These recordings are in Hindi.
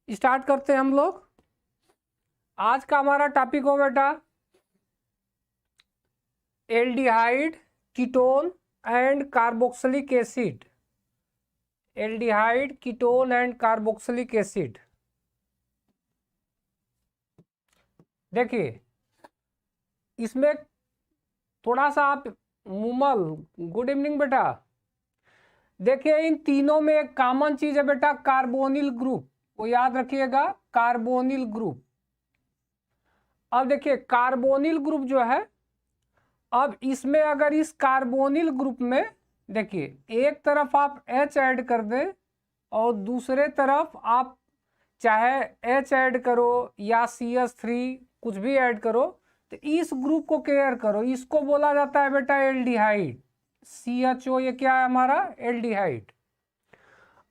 स्टार्ट करते हैं हम लोग। आज का हमारा टॉपिक हो बेटा aldehyde, ketone and carboxylic acid. Aldehyde, ketone and carboxylic acid. देखिए इसमें थोड़ा सा आप मुमल, गुड इवनिंग बेटा। देखिए इन तीनों में एक कॉमन चीज है बेटा, कार्बोनिल ग्रुप, वो याद रखिएगा, कार्बोनिल ग्रुप। अब देखिए कार्बोनिल ग्रुप जो है, अब इसमें अगर इस कार्बोनिल ग्रुप में देखिए एक तरफ आप H ऐड कर दें और दूसरे तरफ आप चाहे H ऐड करो या CH3 कुछ भी ऐड करो, तो इस ग्रुप को केयर करो, इसको बोला जाता है बेटा एल्डिहाइड। CHO ये क्या है हमारा, एल्डिहाइड।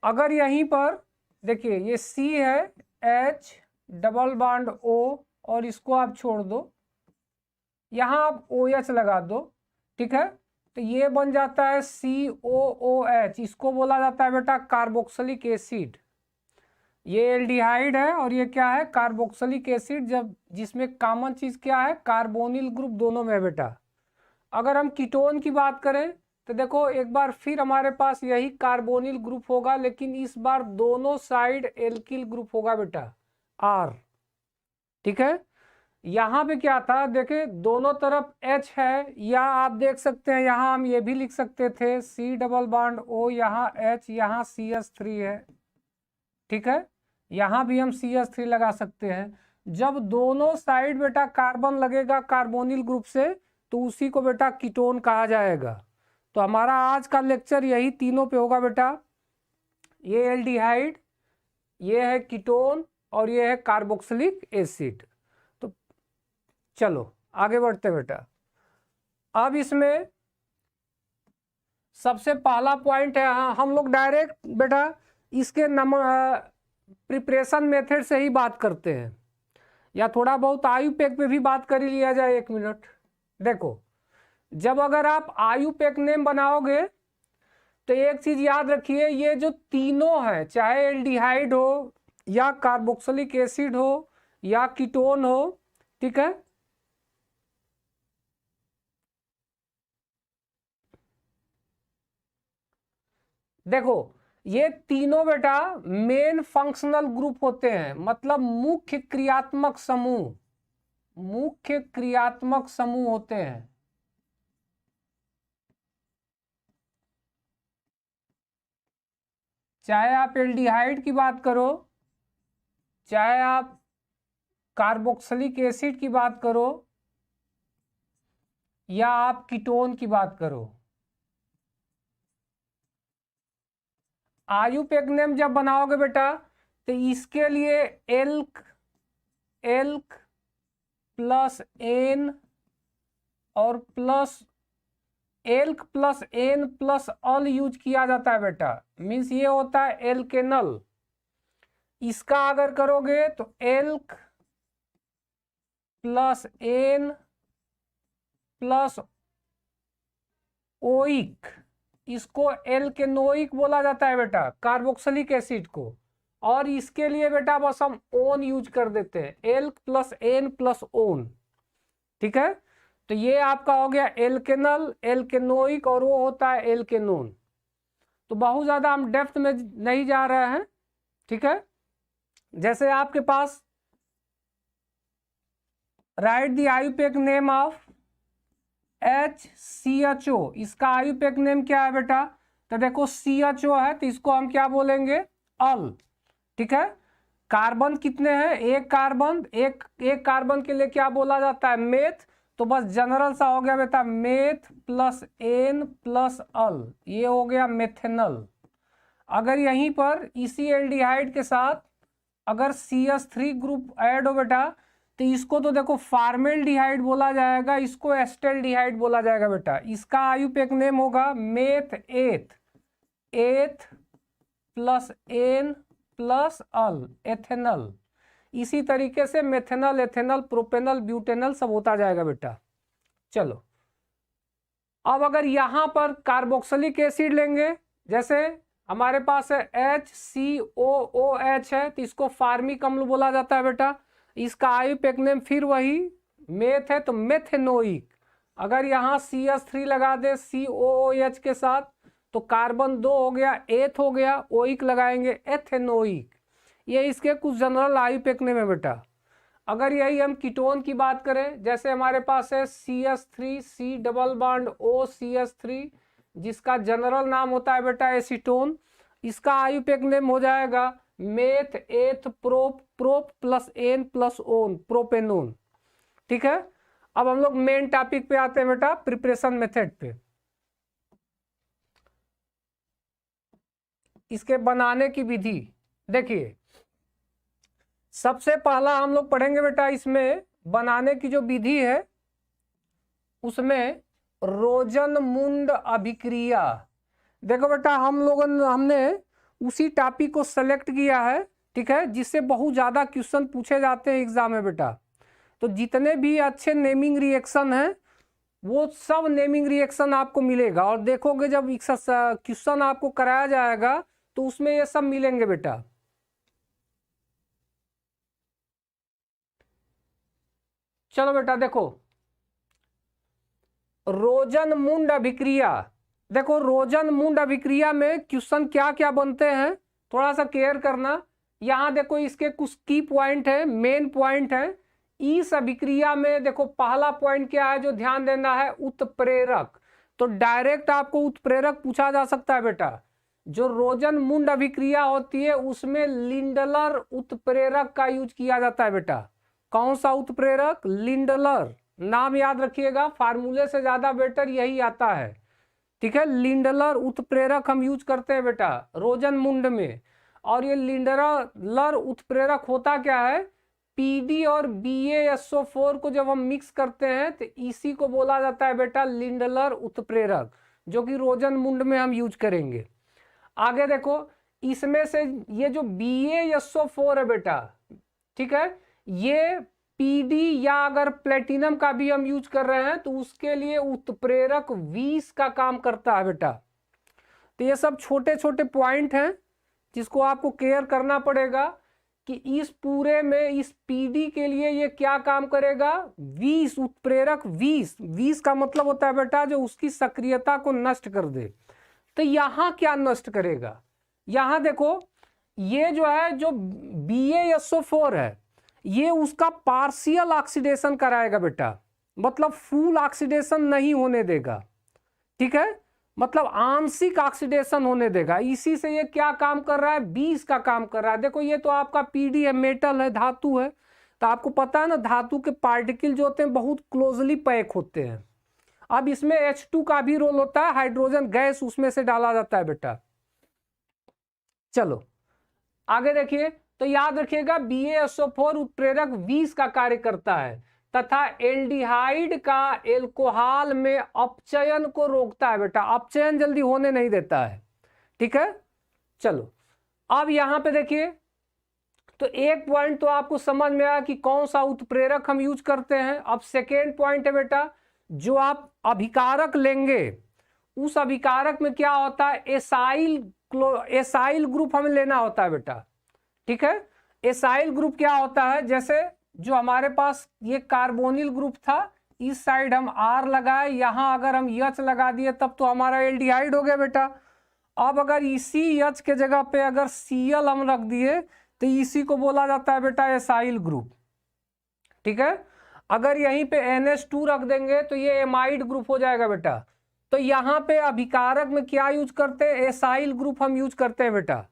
अगर यहीं पर देखिए ये C है, H डबल बॉन्ड O और इसको आप छोड़ दो, यहाँ आप OH लगा दो, ठीक है, तो ये बन जाता है COOH। इसको बोला जाता है बेटा कार्बोक्सिलिक एसिड। ये एल्डिहाइड है और ये क्या है, कार्बोक्सिलिक एसिड, जब जिसमें कॉमन चीज क्या है, कार्बोनिल ग्रुप दोनों में है बेटा। अगर हम कीटोन की बात करें तो देखो एक बार फिर हमारे पास यही कार्बोनिल ग्रुप होगा, लेकिन इस बार दोनों साइड एल्किल ग्रुप होगा बेटा, R, ठीक है। यहाँ पे क्या था, देखे दोनों तरफ H है, या आप देख सकते हैं यहाँ हम ये भी लिख सकते थे C डबल बॉन्ड O, यहाँ H, यहाँ CH3 है, ठीक है, यहाँ भी हम CH3 लगा सकते हैं। जब दोनों साइड बेटा कार्बन लगेगा कार्बोनिल ग्रुप से, तो उसी को बेटा कीटोन कहा जाएगा। तो हमारा आज का लेक्चर यही तीनों पे होगा बेटा, ये एल्डिहाइड, ये है कीटोन और ये है कार्बोक्सिलिक एसिड। तो चलो आगे बढ़ते बेटा। अब इसमें सबसे पहला पॉइंट है, हम लोग डायरेक्ट बेटा इसके प्रिपरेशन मेथड से ही बात करते हैं, या थोड़ा बहुत आयुपेक पे भी बात कर ही लिया जाए। 1 मिनट देखो, जब अगर आप आयुपेक नेम बनाओगे तो एक चीज याद रखिए, ये जो तीनों है, चाहे एल्डिहाइड हो या कार्बोक्सिलिक एसिड हो या कीटोन हो, ठीक है, देखो ये तीनों बेटा मेन फंक्शनल ग्रुप होते हैं, मतलब मुख्य क्रियात्मक समूह, मुख्य क्रियात्मक समूह होते हैं। चाहे आप एल्डिहाइड की बात करो, चाहे आप कार्बोक्सिलिक एसिड की बात करो, या आप कीटोन की बात करो, आयुपेक नेम जब बनाओगे बेटा तो इसके लिए एल्क, एल्क प्लस एन और plus alk plus an plus al use किया जाता है बेटा, मीन्स ये होता है एल्केनल। इसका अगर करोगे तो alk plus an plus oic, इसको एल्केनोइक बोला जाता है बेटा, कार्बोक्सिलिक एसिड को। और इसके लिए बेटा बस हम ओन यूज कर देते हैं, alk plus an plus one, ठीक है। तो ये आपका हो गया एल्केनल, एल्केनोइक, और वो होता है एल्केनोन। तो बहुत ज्यादा हम डेप्थ में नहीं जा रहे हैं, ठीक है। जैसे आपके पास write the IUPAC name of HCHO, इसका आयुपेक नेम क्या है बेटा, तो देखो CHO है तो इसको हम क्या बोलेंगे, अल, ठीक है। कार्बन कितने हैं, एक कार्बन, एक कार्बन के लिए क्या बोला जाता है, मेथ। तो बस जनरल सा हो गया बेटा, मेथ प्लस एन प्लस अल, ये हो गया मेथेनल। अगर यहीं पर इसी एल्डिहाइड के साथ अगर CH3 ग्रुप ऐड हो बेटा, तो इसको तो देखो फार्मेल्डिहाइड बोला जाएगा, इसको एस्टेल्डिहाइड बोला जाएगा बेटा। इसका आयुपेक नेम होगा मेथ एथ, एथ plus an plus Al, ethanal. इसी तरीके से मेथेनल, एथेनल, प्रोपेनल, ब्यूटेनल सब होता जाएगा बेटा। चलो अब अगर यहां पर कार्बोक्सिलिक एसिड लेंगे, जैसे हमारे पास है HCOOH है, तो इसको फार्मिक अम्ल बोला जाता है बेटा। इसका आयुपेक नेम फिर वही मेथ है तो मेथेनोइक। अगर यहाँ CH3 लगा दे COOH के साथ तो कार्बन 2 हो गया, एथ हो गया, ओइक लगाएंगे एथेनोइक। ये इसके कुछ जनरल आयुपेक नेम है बेटा। अगर यही हम कीटोन की बात करें, जैसे हमारे पास है CH3 C double bond OCH3, जिसका जनरल नाम होता है बेटा एसीटोन। इसका आयुपेक नेम हो जाएगा meth eth prop, prop plus an plus one, propanone. ठीक है, अब हम लोग मेन टॉपिक पे आते हैं बेटा, प्रिपरेशन मेथड पे। इसके बनाने की विधि देखिए, सबसे पहला हम लोग पढ़ेंगे बेटा, इसमें बनाने की जो विधि है उसमें रोजनमुंड अभिक्रिया। देखो बेटा, हमने उसी टॉपिक को सेलेक्ट किया है, ठीक है, जिससे बहुत ज़्यादा क्वेश्चन पूछे जाते हैं एग्जाम में बेटा। तो जितने भी अच्छे नेमिंग रिएक्शन हैं वो सब नेमिंग रिएक्शन आपको मिलेगा, और देखोगे जब क्वेश्चन आपको कराया जाएगा तो उसमें ये सब मिलेंगे बेटा। चलो बेटा देखो, रोजनमुंड अभिक्रिया। देखो रोजनमुंड अभिक्रिया में क्वेश्चन क्या क्या बनते हैं थोड़ा सा केयर करना। यहाँ देखो इसके कुछ की पॉइंट है, मेन पॉइंट है। इस अभिक्रिया में देखो पहला पॉइंट क्या है जो ध्यान देना है, उत्प्रेरक। तो डायरेक्ट आपको उत्प्रेरक पूछा जा सकता है बेटा। जो रोजनमुंड अभिक्रिया होती है उसमें लिंडलर उत्प्रेरक का यूज किया जाता है बेटा। कौन सा उत्प्रेरक? लिंडलर। नाम याद रखिएगा, फार्मूले से ज्यादा बेटर यही आता है। ठीक है, लिंडलर उत्प्रेरक हम यूज करते हैं बेटा रोजनमुंड में। और ये लिंडलर उत्प्रेरक होता क्या है, PD और BaSO4 को जब हम मिक्स करते हैं तो इसी को बोला जाता है बेटा लिंडलर उत्प्रेरक, जो कि रोजनमुंड में हम यूज करेंगे। आगे देखो, इसमें से ये जो BaSO4 है बेटा, ठीक है, ये PD या अगर प्लेटिनम का भी हम यूज कर रहे हैं तो उसके लिए उत्प्रेरक 20 का काम करता है बेटा। तो ये सब छोटे छोटे पॉइंट हैं जिसको आपको केयर करना पड़ेगा कि इस पूरे में इस PD के लिए ये क्या काम करेगा, 20 उत्प्रेरक 20 का मतलब होता है बेटा जो उसकी सक्रियता को नष्ट कर दे। तो यहां क्या नष्ट करेगा, यहां देखो ये जो है जो BaSO4 है ये उसका पार्शियल ऑक्सीडेशन कराएगा बेटा, मतलब फुल ऑक्सीडेशन नहीं होने देगा। ठीक है, मतलब आंशिक ऑक्सीडेशन होने देगा। इसी से ये क्या काम कर रहा है, 20 का काम कर रहा है। देखो ये तो आपका PD है, मेटल है, धातु है, तो आपको पता है ना धातु के पार्टिकल जो होते हैं बहुत क्लोजली पैक होते हैं। अब इसमें H2 का भी रोल होता है, हाइड्रोजन गैस उसमें से डाला जाता है बेटा। चलो आगे देखिए, तो याद रखिएगा BaSO4 उत्प्रेरक 20 का कार्य करता है तथा एल्डिहाइड का एल्कोहल में अपचयन को रोकता है बेटा, अपचयन जल्दी होने नहीं देता है। ठीक है, चलो अब यहां पे देखिए, तो एक पॉइंट तो आपको समझ में आया कि कौन सा उत्प्रेरक हम यूज करते हैं। अब सेकेंड पॉइंट है बेटा, जो आप अभिकारक लेंगे उस अभिकारक में क्या होता है, एसाइल ग्रुप हमें लेना होता है बेटा। ठीक है, एसाइल ग्रुप क्या होता है, जैसे जो हमारे पास ये कार्बोनिल ग्रुप था, इस साइड हम R लगाए, यहां अगर हम H लगा दिए तब तो हमारा एल्डिहाइड हो गया बेटा। अब अगर इसी H के जगह पे अगर Cl हम रख दिए तो इसी को बोला जाता है बेटा एसाइल ग्रुप। ठीक है, अगर यहीं पे NH2 रख देंगे तो ये एमाइड ग्रुप हो जाएगा बेटा। तो यहाँ पे अभिकारक में क्या यूज करते हैं, एसाइल ग्रुप हम यूज करते हैं बेटा।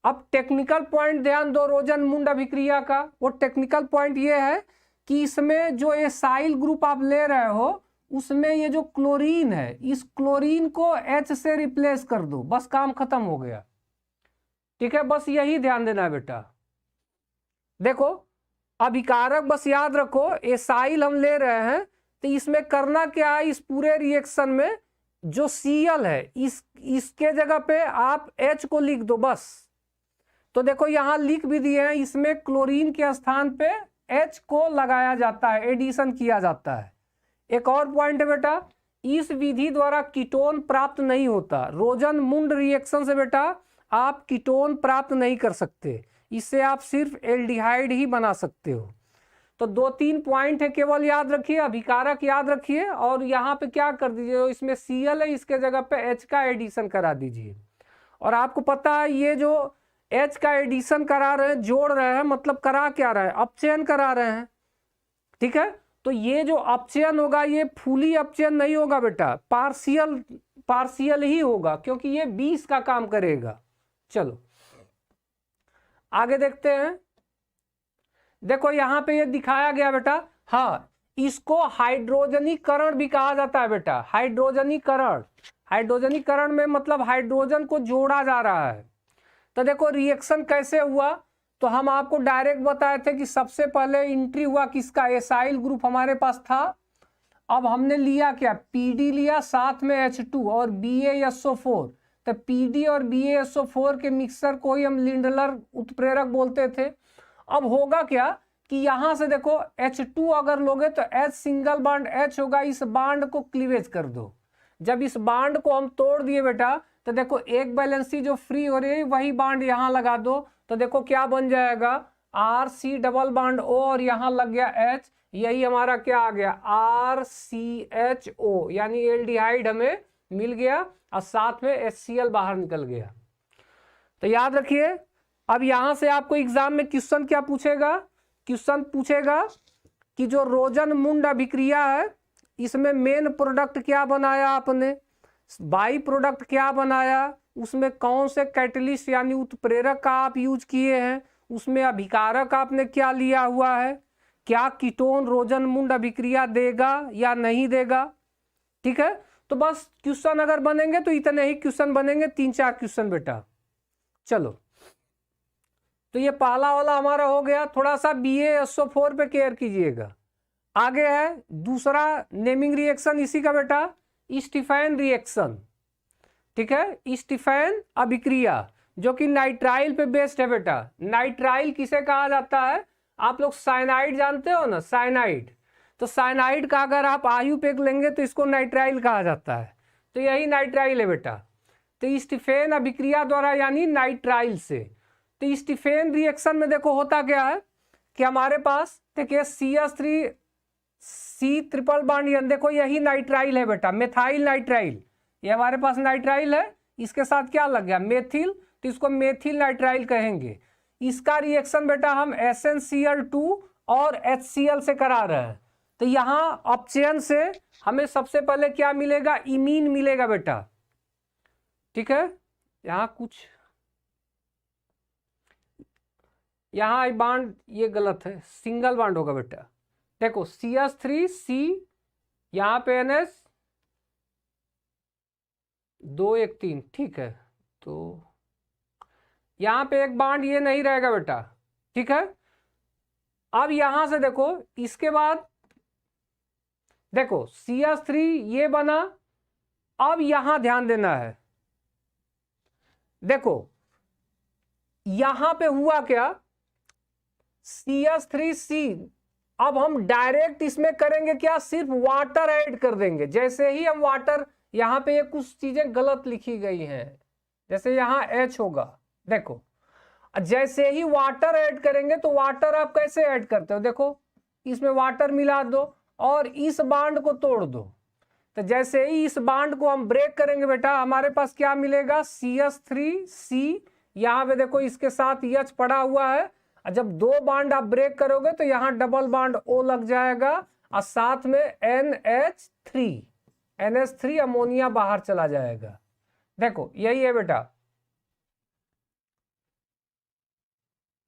अब टेक्निकल पॉइंट ध्यान दो रोजनमुंड अभिक्रिया का, वो टेक्निकल पॉइंट ये है कि इसमें जो एसाइल ग्रुप आप ले रहे हो उसमें ये जो क्लोरीन है, इस क्लोरीन को H से रिप्लेस कर दो, बस काम खत्म हो गया। ठीक है, बस यही ध्यान देना है बेटा। देखो अभिकारक बस याद रखो, एसाइल हम ले रहे हैं तो इसमें करना क्या है, इस पूरे रिएक्शन में जो Cl है इसके जगह पे आप H को लिख दो बस। तो देखो यहां लिख भी दिए हैं, इसमें क्लोरीन के स्थान पे H को लगाया जाता है, एडिशन किया जाता है। एक और पॉइंट है बेटा, इस विधि द्वारा कीटोन प्राप्त नहीं होता। रोजन-मुंड रिएक्शन से बेटा आप कीटोन प्राप्त नहीं कर सकते, इससे आप सिर्फ एल्डिहाइड ही बना सकते हो। तो 2-3 पॉइंट है केवल याद रखिए, अभिकारक याद रखिए, और यहाँ पे क्या कर दीजिए, इसमें Cl है इसके जगह पे H का एडिशन करा दीजिए। और आपको पता है ये जो H का एडिशन करा रहे हैं, जोड़ रहे हैं, मतलब करा क्या रहे हैं, अपचयन करा रहे हैं। ठीक है, तो ये जो अपचयन होगा ये फुली अपचयन नहीं होगा बेटा, पार्शियल ही होगा, क्योंकि ये 20 का काम करेगा। चलो आगे देखते हैं। देखो यहाँ पे ये दिखाया गया बेटा, हाँ इसको हाइड्रोजनीकरण भी कहा जाता है बेटा। हाइड्रोजनीकरण में मतलब हाइड्रोजन को जोड़ा जा रहा है। तो देखो रिएक्शन कैसे हुआ, तो हम आपको डायरेक्ट बताए थे कि सबसे पहले एंट्री हुआ किसका, एसाइल ग्रुप हमारे पास था। अब हमने लिया क्या, पीडी लिया, साथ में H2 और BaSO4। तो पीडी और BaSO4 के मिक्सर को ही हम लिंडलर उत्प्रेरक बोलते थे। अब होगा क्या कि यहां से देखो H2 अगर लोगे तो H सिंगल बॉन्ड H होगा, इस बांड को क्लीवेज कर दो। जब इस बांड को हम तोड़ दिए बेटा, तो देखो एक बैलेंसी जो फ्री हो रही है वही बांड यहां लगा दो, तो देखो क्या बन जाएगा, RC डबल बांड O और यहां लग गया H, यही हमारा क्या आ गया, RCHO, यानी एल्डिहाइड हमें मिल गया और साथ में HCl बाहर निकल गया। तो याद रखिए, अब यहां से आपको एग्जाम में क्वेश्चन क्या पूछेगा, क्वेश्चन पूछेगा कि जो रोजन-मुंड अभिक्रिया है इसमें मेन प्रोडक्ट क्या बनाया आपने, बाई प्रोडक्ट क्या बनाया, उसमें कौन से कैटलिस्ट यानी उत्प्रेरक का आप यूज किए हैं, उसमें अभिकारक आपने क्या लिया हुआ है, क्या कीटोन रोजन-मुंड अभिक्रिया देगा या नहीं देगा। ठीक है, तो बस क्वेश्चन अगर बनेंगे तो इतने ही क्वेश्चन बनेंगे, 3-4 क्वेश्चन बेटा। चलो तो ये पहला वाला हमारा हो गया। थोड़ा सा BaSO4 पे केयर कीजिएगा। आगे है दूसरा नेमिंग रिएक्शन इसी का बेटा, स्टीफेन रिएक्शन। ठीक है, स्टीफेन अभिक्रिया जो कि नाइट्राइल पे बेस्ड है बेटा। नाइट्राइल किसे कहा जाता है, आप लोग साइनाइड जानते हो ना, साइनाइड। तो साइनाइड का अगर आप आयुपेग लेंगे तो इसको नाइट्राइल कहा जाता है, तो यही नाइट्राइल है बेटा। तो स्टीफेन अभिक्रिया द्वारा यानी नाइट्राइल से। तो स्टीफेन रिएक्शन में देखो होता क्या है कि हमारे पास देखिए CH3C ट्रिपल बॉन्ड, देखो यही नाइट्राइल है बेटा, मेथाइल नाइट्राइल। ये हमारे पास नाइट्राइल है, इसके साथ क्या लग गया, मेथिल, तो इसको मेथिल नाइट्राइल कहेंगे। इसका रिएक्शन बेटा हम SnCl2 और HCl से करा रहे हैं। तो यहां अपचयन से हमें सबसे पहले क्या मिलेगा, इमीन मिलेगा बेटा। ठीक है, यहां कुछ यहां बांड ये गलत है, सिंगल बांड होगा बेटा। देखो CH3C, यहां पे NH2 1 3, ठीक है, तो यहां पे एक बांड ये नहीं रहेगा बेटा। ठीक है, अब यहां से देखो इसके बाद देखो CH3 ये बना। अब यहां ध्यान देना है, देखो यहां पे हुआ क्या, CH3C, अब हम डायरेक्ट इसमें करेंगे क्या, सिर्फ वाटर ऐड कर देंगे। जैसे ही हम वाटर, यहां पे ये कुछ चीजें गलत लिखी गई हैं, जैसे यहां H होगा, देखो जैसे ही वाटर ऐड करेंगे, तो वाटर आप कैसे ऐड करते हो, देखो इसमें वाटर मिला दो और इस बांड को तोड़ दो। तो जैसे ही इस बांड को हम ब्रेक करेंगे बेटा, हमारे पास क्या मिलेगा, CH3C, यहां पे देखो इसके साथ H पड़ा हुआ है। और जब 2 बांड आप ब्रेक करोगे तो यहां डबल बांड O लग जाएगा और साथ में NH3 अमोनिया बाहर चला जाएगा। देखो यही है बेटा।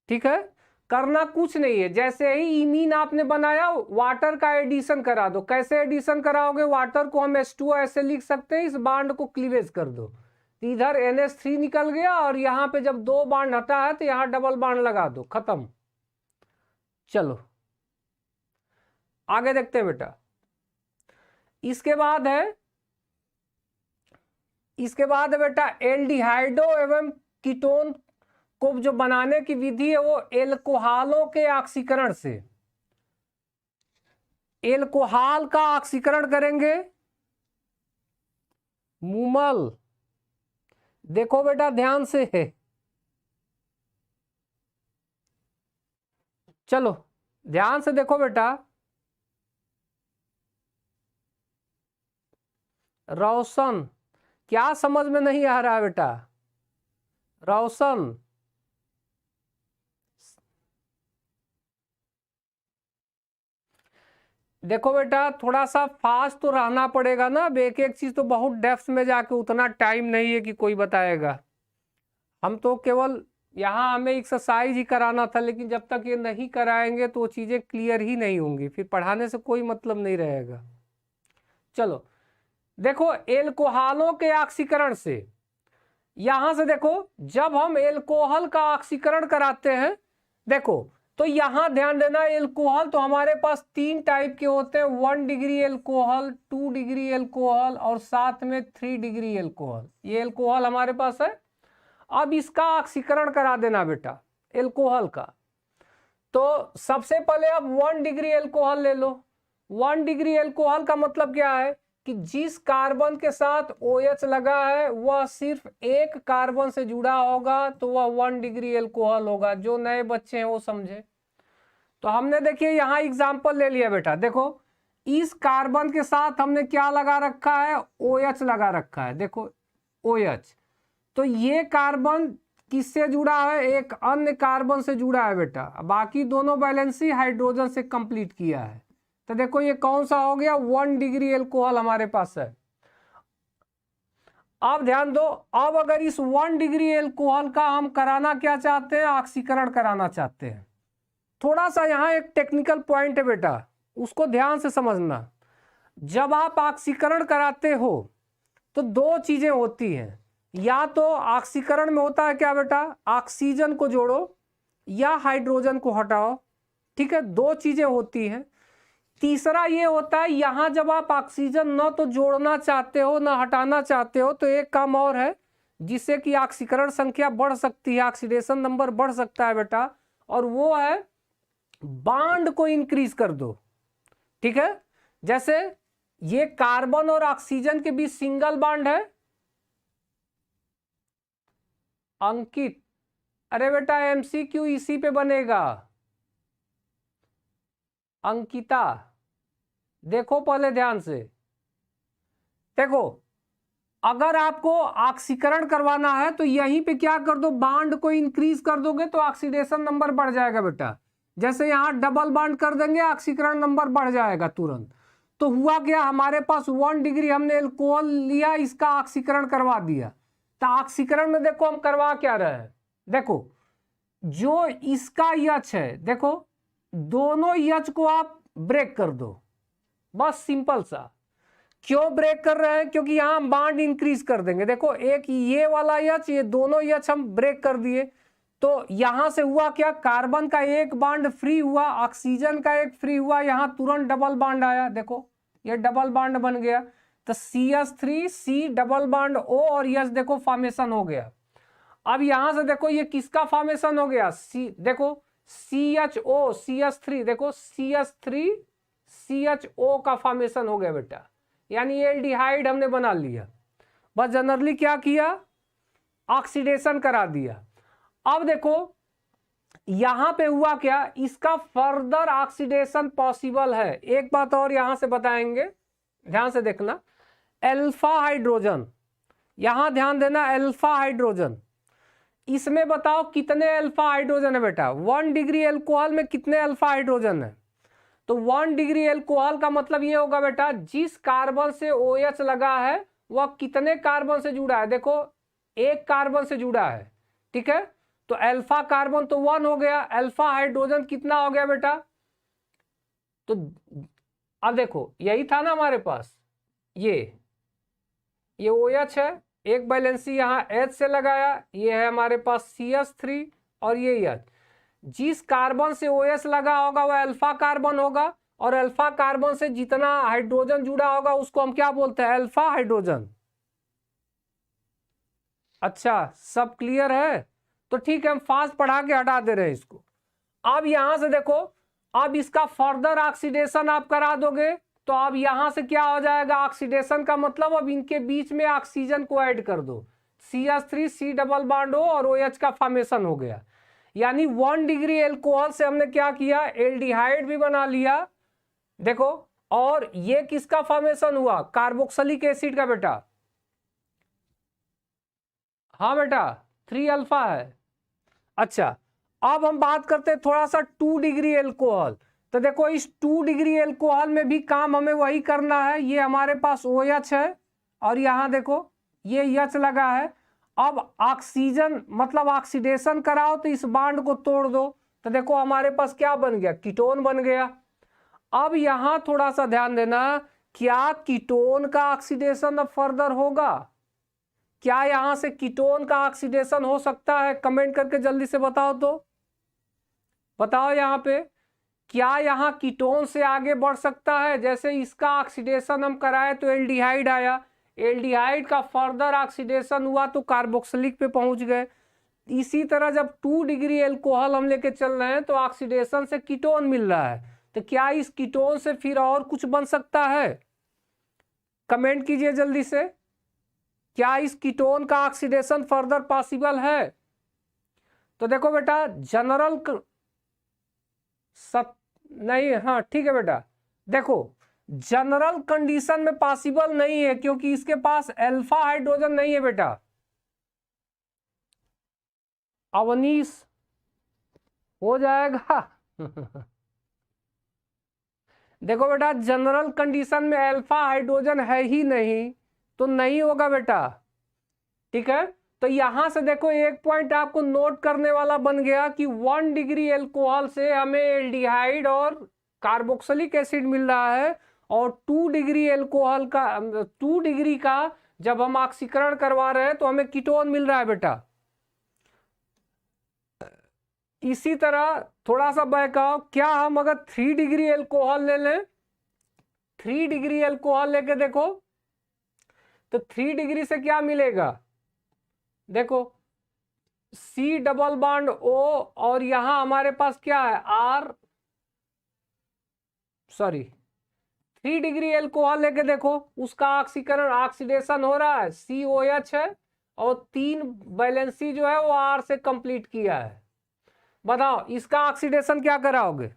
ठीक है, करना कुछ नहीं है, जैसे ही इमीन आपने बनाया वाटर का एडिशन करा दो। कैसे एडिशन कराओगे, वाटर को हम H2O ऐसे लिख सकते हैं, इस बांड को क्लीवेज कर दो, इधर NH3 निकल गया और यहां पे जब 2 बांड हटा है तो यहां डबल बांड लगा दो, खत्म। चलो आगे देखते हैं बेटा। इसके बाद है बेटा एल्डिहाइडो एवं कीटोन को जो बनाने की विधि है वो एल्कोहलों के ऑक्सीकरण से। एल्कोहल का ऑक्सीकरण करेंगे मूमल, देखो बेटा ध्यान से है, चलो ध्यान से देखो बेटा। रोशन, क्या समझ में नहीं आ रहा है बेटा? रोशन, देखो बेटा थोड़ा सा फास्ट तो रहना पड़ेगा ना, अब एक एक चीज तो बहुत डेप्थ में जाके उतना टाइम नहीं है कि कोई बताएगा। हम तो केवल यहाँ हमें एक्सरसाइज ही कराना था, लेकिन जब तक ये नहीं कराएंगे तो वो चीजें क्लियर ही नहीं होंगी, फिर पढ़ाने से कोई मतलब नहीं रहेगा। चलो देखो, एल्कोहलों के ऑक्सीकरण से, यहां से देखो जब हम एल्कोहल का ऑक्सीकरण कराते हैं, देखो तो यहां ध्यान देना, एल्कोहल तो हमारे पास 3 टाइप के होते हैं, 1 डिग्री एल्कोहल, 2 डिग्री एल्कोहल और साथ में 3 डिग्री एल्कोहल। ये एल्कोहल हमारे पास है। अब इसका ऑक्सीकरण करा देना बेटा एल्कोहल का। तो सबसे पहले अब 1 डिग्री एल्कोहल ले लो। 1 डिग्री एल्कोहल का मतलब क्या है कि जिस कार्बन के साथ OH लगा है वह सिर्फ एक कार्बन से जुड़ा होगा, तो वह 1 डिग्री एल्कोहल होगा। जो नए बच्चे हैं वो समझे। तो हमने देखिए यहाँ एग्जाम्पल ले लिया बेटा, देखो इस कार्बन के साथ हमने क्या लगा रखा है, OH लगा रखा है, देखो OH। तो ये कार्बन किससे जुड़ा है, एक अन्य कार्बन से जुड़ा है बेटा, बाकी दोनों वैलेंसी हाइड्रोजन से कंप्लीट किया है। तो देखो ये कौन सा हो गया, 1 डिग्री एल्कोहल हमारे पास है। अब ध्यान दो, अब अगर इस 1 डिग्री एल्कोहल का हम कराना क्या चाहते हैं, ऑक्सीकरण कराना चाहते हैं। थोड़ा सा यहाँ एक टेक्निकल पॉइंट है बेटा, उसको ध्यान से समझना। जब आप ऑक्सीकरण कराते हो तो 2 चीजें होती हैं, या तो ऑक्सीकरण में होता है क्या बेटा, ऑक्सीजन को जोड़ो या हाइड्रोजन को हटाओ, ठीक है, 2 चीजें होती हैं। तीसरा ये होता है, यहां जब आप ऑक्सीजन न तो जोड़ना चाहते हो न हटाना चाहते हो, तो एक काम और है जिससे कि ऑक्सीकरण संख्या बढ़ सकती है, ऑक्सीडेशन नंबर बढ़ सकता है बेटा, और वो है बांड को इंक्रीज कर दो। ठीक है, जैसे ये कार्बन और ऑक्सीजन के बीच सिंगल बांड है। अंकित, अरे बेटा MCQ इसी पे बनेगा। अंकिता, देखो पहले ध्यान से, देखो अगर आपको ऑक्सीकरण करवाना है तो यहीं पे क्या कर दो, बांड को इंक्रीज कर दोगे तो ऑक्सीडेशन नंबर बढ़ जाएगा बेटा। जैसे यहां डबल बांड कर देंगे, ऑक्सीकरण नंबर बढ़ जाएगा तुरंत। तो हुआ क्या, हमारे पास 1 डिग्री हमने एल्कोहल लिया, इसका ऑक्सीकरण करवा दिया। तो ऑक्सीकरण में देखो हम करवा क्या रहे हैं, देखो जो इसका H है, देखो दोनों H को आप ब्रेक कर दो, बस सिंपल सा। क्यों ब्रेक कर रहे हैं, क्योंकि यहां हम बांड इंक्रीज कर देंगे। देखो एक ये वाला H, ये दोनों H हम ब्रेक कर दिए, तो यहां से हुआ क्या, कार्बन का एक बांड फ्री हुआ, ऑक्सीजन का एक फ्री हुआ, यहां तुरंत डबल बांड आया, देखो ये डबल बांड बन गया। तो CH3 C double bond O और H देखो फॉर्मेशन हो गया। अब यहां से देखो ये किसका फॉर्मेशन हो गया, देखो CHO CH3, देखो CH3 CHO का फॉर्मेशन हो गया बेटा, यानी एल्डिहाइड हमने बना लिया। बस जनरली क्या किया, ऑक्सीडेशन करा दिया। अब देखो यहां पे हुआ क्या, इसका फर्दर ऑक्सीडेशन पॉसिबल है। एक बात और यहां से बताएंगे, ध्यान से देखना, अल्फा हाइड्रोजन, यहां ध्यान देना, अल्फा हाइड्रोजन, इसमें बताओ कितने अल्फा हाइड्रोजन है बेटा, 1 डिग्री एल्कोहल में कितने अल्फा हाइड्रोजन है। तो 1 डिग्री एल्कोहल का मतलब ये होगा बेटा, जिस कार्बन से OH लगा है वह कितने कार्बन से जुड़ा है, देखो एक कार्बन से जुड़ा है, ठीक है। तो अल्फा कार्बन तो 1 हो गया, अल्फा हाइड्रोजन कितना हो गया बेटा। तो अब देखो यही था ना हमारे पास, ये OH है, एक बैलेंसी यहाँ H से लगाया, ये है हमारे पास CH3 और ये H। जिस कार्बन से OH लगा होगा वह अल्फा कार्बन होगा, और अल्फा कार्बन से जितना हाइड्रोजन जुड़ा होगा उसको हम क्या बोलते हैं, अल्फा हाइड्रोजन। अच्छा सब क्लियर है, तो ठीक है, हम फास्ट पढ़ा के हटा दे रहे हैं इसको। अब यहां से देखो, अब इसका फर्दर ऑक्सीडेशन आप करा दोगे तो अब यहां से क्या हो जाएगा, ऑक्सीडेशन का मतलब अब इनके बीच में ऑक्सीजन को ऐड कर दो, CH3 C डबल बॉन्ड हो और OH का फॉर्मेशन हो गया। यानी 1 डिग्री एल्कोहल से हमने क्या किया, एल्डिहाइड भी बना लिया। देखो, और ये किसका फॉर्मेशन हुआ, कार्बोक्सिलिक एसिड का बेटा। हाँ बेटा 3 अल्फा है। अच्छा, अब हम बात करते हैं थोड़ा सा 2 डिग्री एल्कोहल। तो देखो इस 2 डिग्री एल्कोहल में भी काम हमें वही करना है। ये हमारे पास OH है और यहाँ देखो ये H लगा है। अब ऑक्सीजन मतलब ऑक्सीडेशन कराओ तो इस बॉन्ड को तोड़ दो, तो देखो हमारे पास क्या बन गया, कीटोन बन गया। अब यहाँ थोड़ा सा ध्यान देना, क्या कीटोन का ऑक्सीडेशन अब फर्दर होगा, क्या यहां से कीटोन का ऑक्सीडेशन हो सकता है, कमेंट करके जल्दी से बताओ। तो बताओ यहाँ पे, क्या यहाँ कीटोन से आगे बढ़ सकता है, जैसे इसका ऑक्सीडेशन हम कराए तो एल्डिहाइड आया, एल्डिहाइड का फर्दर ऑक्सीडेशन हुआ तो कार्बोक्सिलिक पे पहुंच गए। इसी तरह जब 2 डिग्री एल्कोहल हम लेके चल रहे हैं तो ऑक्सीडेशन से कीटोन मिल रहा है, तो क्या इस कीटोन से फिर और कुछ बन सकता है, कमेंट कीजिए जल्दी से। क्या इस कीटोन का ऑक्सीडेशन फर्दर पॉसिबल है? तो देखो बेटा जनरल नहीं, हाँ ठीक है बेटा, देखो जनरल कंडीशन में पॉसिबल नहीं है क्योंकि इसके पास अल्फा हाइड्रोजन नहीं है बेटा। अवनीश हो जाएगा देखो बेटा जनरल कंडीशन में अल्फा हाइड्रोजन है ही नहीं, तो नहीं होगा बेटा, ठीक है। तो यहां से देखो एक पॉइंट आपको नोट करने वाला बन गया कि 1 डिग्री एल्कोहल से हमें एल्डिहाइड और कार्बोक्सिलिक एसिड मिल रहा है, और 2 डिग्री एल्कोहल का 2 डिग्री का जब हम ऑक्सीकरण करवा रहे हैं तो हमें कीटोन मिल रहा है बेटा। इसी तरह थोड़ा सा बैक आओ, क्या हम अगर 3 डिग्री एल्कोहल ले लें, 3 डिग्री एल्कोहल लेके देखो तो 3 डिग्री से क्या मिलेगा, देखो C डबल बॉन्ड O और यहां हमारे पास क्या है सॉरी 3 डिग्री एल्कोहल लेके देखो, उसका ऑक्सीकरण ऑक्सीडेशन हो रहा है, COH है और 3 वैलेंसी जो है वो R से कंप्लीट किया है। बताओ इसका ऑक्सीडेशन क्या कराओगे,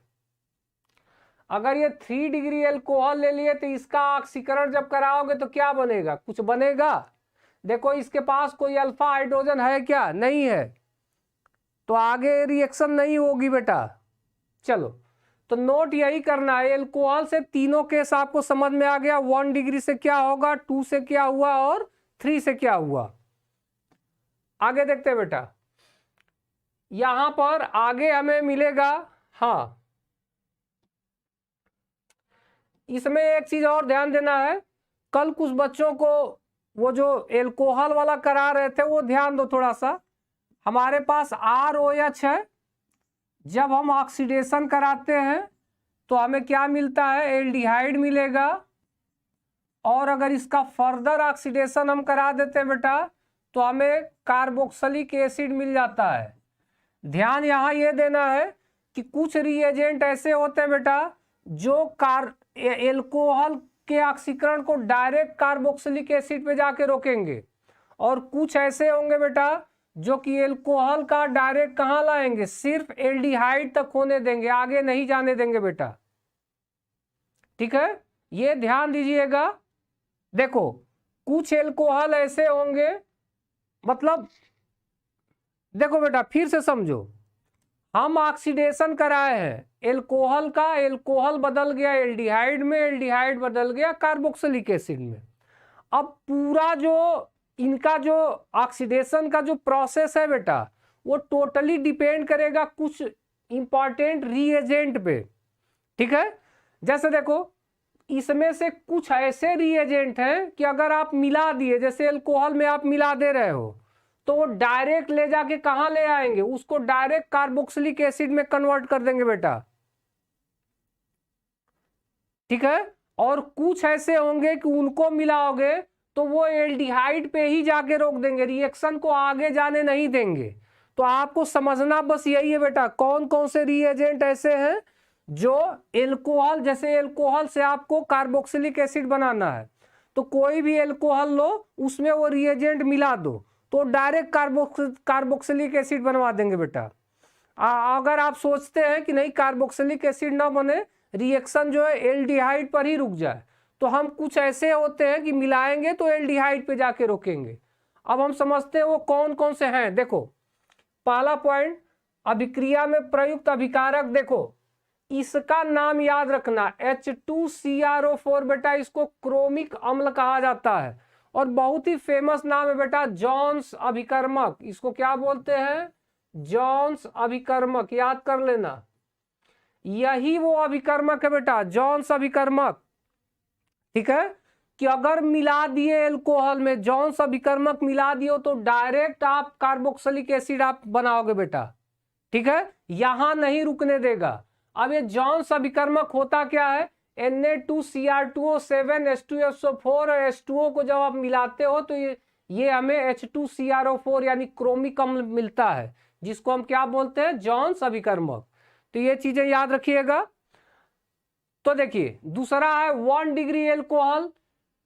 अगर ये 3 डिग्री एल्कोहल ले लिए तो इसका ऑक्सीकरण जब कराओगे तो क्या बनेगा, कुछ बनेगा। देखो इसके पास कोई अल्फा हाइड्रोजन है क्या, नहीं है, तो आगे रिएक्शन नहीं होगी बेटा। चलो तो नोट यही करना है, एल्कोहल से तीनों केस आपको समझ में आ गया, 1 डिग्री से क्या होगा, 2 से क्या हुआ और 3 से क्या हुआ। आगे देखते हैं बेटा, यहां पर आगे हमें मिलेगा, हाँ इसमें एक चीज और ध्यान देना है, कल कुछ बच्चों को वो जो एल्कोहल वाला करा रहे थे वो ध्यान दो थोड़ा सा। हमारे पास ROH है, जब हम ऑक्सीडेशन कराते हैं तो हमें क्या मिलता है, एल्डिहाइड मिलेगा, और अगर इसका फर्दर ऑक्सीडेशन हम करा देते हैं बेटा तो हमें कार्बोक्सिलिक एसिड मिल जाता है। ध्यान यहाँ ये देना है कि कुछ रिएजेंट ऐसे होते हैं बेटा जो एल्कोहल के ऑक्सीकरण को डायरेक्ट कार्बोक्सिलिक एसिड पे जाके रोकेंगे, और कुछ ऐसे होंगे बेटा जो कि एल्कोहल का डायरेक्ट कहाँ लाएंगे, सिर्फ एल्डिहाइड तक होने देंगे, आगे नहीं जाने देंगे बेटा, ठीक है, ये ध्यान दीजिएगा। देखो कुछ एल्कोहल ऐसे होंगे, मतलब देखो बेटा फिर से समझो, हम ऑक्सीडेशन कराए हैं एल्कोहल का, एल्कोहल बदल गया एल्डिहाइड में, एल्डिहाइड बदल गया कार्बोक्सिलिक एसिड में। अब पूरा जो इनका जो ऑक्सीडेशन का जो प्रोसेस है बेटा वो टोटली डिपेंड करेगा कुछ इंपॉर्टेंट रिएजेंट पे, ठीक है। जैसे देखो इसमें से कुछ ऐसे रिएजेंट हैं कि अगर आप मिला दिए, जैसे एल्कोहल में आप मिला दे रहे हो तो वो डायरेक्ट ले जाके कहां ले आएंगे, उसको डायरेक्ट कार्बोक्सिलिक एसिड में कन्वर्ट कर देंगे बेटा, ठीक है। और कुछ ऐसे होंगे कि उनको मिलाओगे तो वो एल्डिहाइड पे ही जाके रोक देंगे, रिएक्शन को आगे जाने नहीं देंगे। तो आपको समझना बस यही है बेटा, कौन कौन से रिएजेंट ऐसे हैं जो एल्कोहल, जैसे एल्कोहल से आपको कार्बोक्सिलिक एसिड बनाना है, तो कोई भी एल्कोहल लो, उसमें वो रिएजेंट मिला दो, तो डायरेक्ट कार्बोक्सिलिक एसिड बनवा देंगे बेटा। अगर आप सोचते हैं कि नहीं कार्बोक्सिलिक एसिड ना बने, रिएक्शन जो है एल्डिहाइड पर ही रुक जाए, तो हम कुछ ऐसे होते हैं कि मिलाएंगे तो एल्डिहाइड पे जाके रोकेंगे। अब हम समझते हैं वो कौन कौन से हैं। देखो पहला पॉइंट, अभिक्रिया में प्रयुक्त अभिकारक। देखो इसका नाम याद रखना, H2CrO4 बेटा, इसको क्रोमिक अम्ल कहा जाता है, और बहुत ही फेमस नाम है बेटा जॉन्स अभिकर्मक। इसको क्या बोलते हैं? जॉन्स अभिकर्मक, याद कर लेना। यही वो अभिकर्मक है बेटा, जॉन्स अभिकर्मक। ठीक है, कि अगर मिला दिए एल्कोहल में जॉन्स अभिकर्मक मिला दिए तो डायरेक्ट आप कार्बोक्सिलिक एसिड आप बनाओगे बेटा। ठीक है, यहां नहीं रुकने देगा। अब ये जॉन्स अभिकर्मक होता क्या है? Na2Cr2O 7 H2SO4 और H2O को जब आप मिलाते हो तो ये हमें H2CrO4 यानी क्रोमिक अम्ल मिलता है, जिसको हम क्या बोलते हैं? जॉन्स अभिकर्मक। तो ये चीजें याद रखिएगा। तो देखिए दूसरा है 1 डिग्री एल्कोहल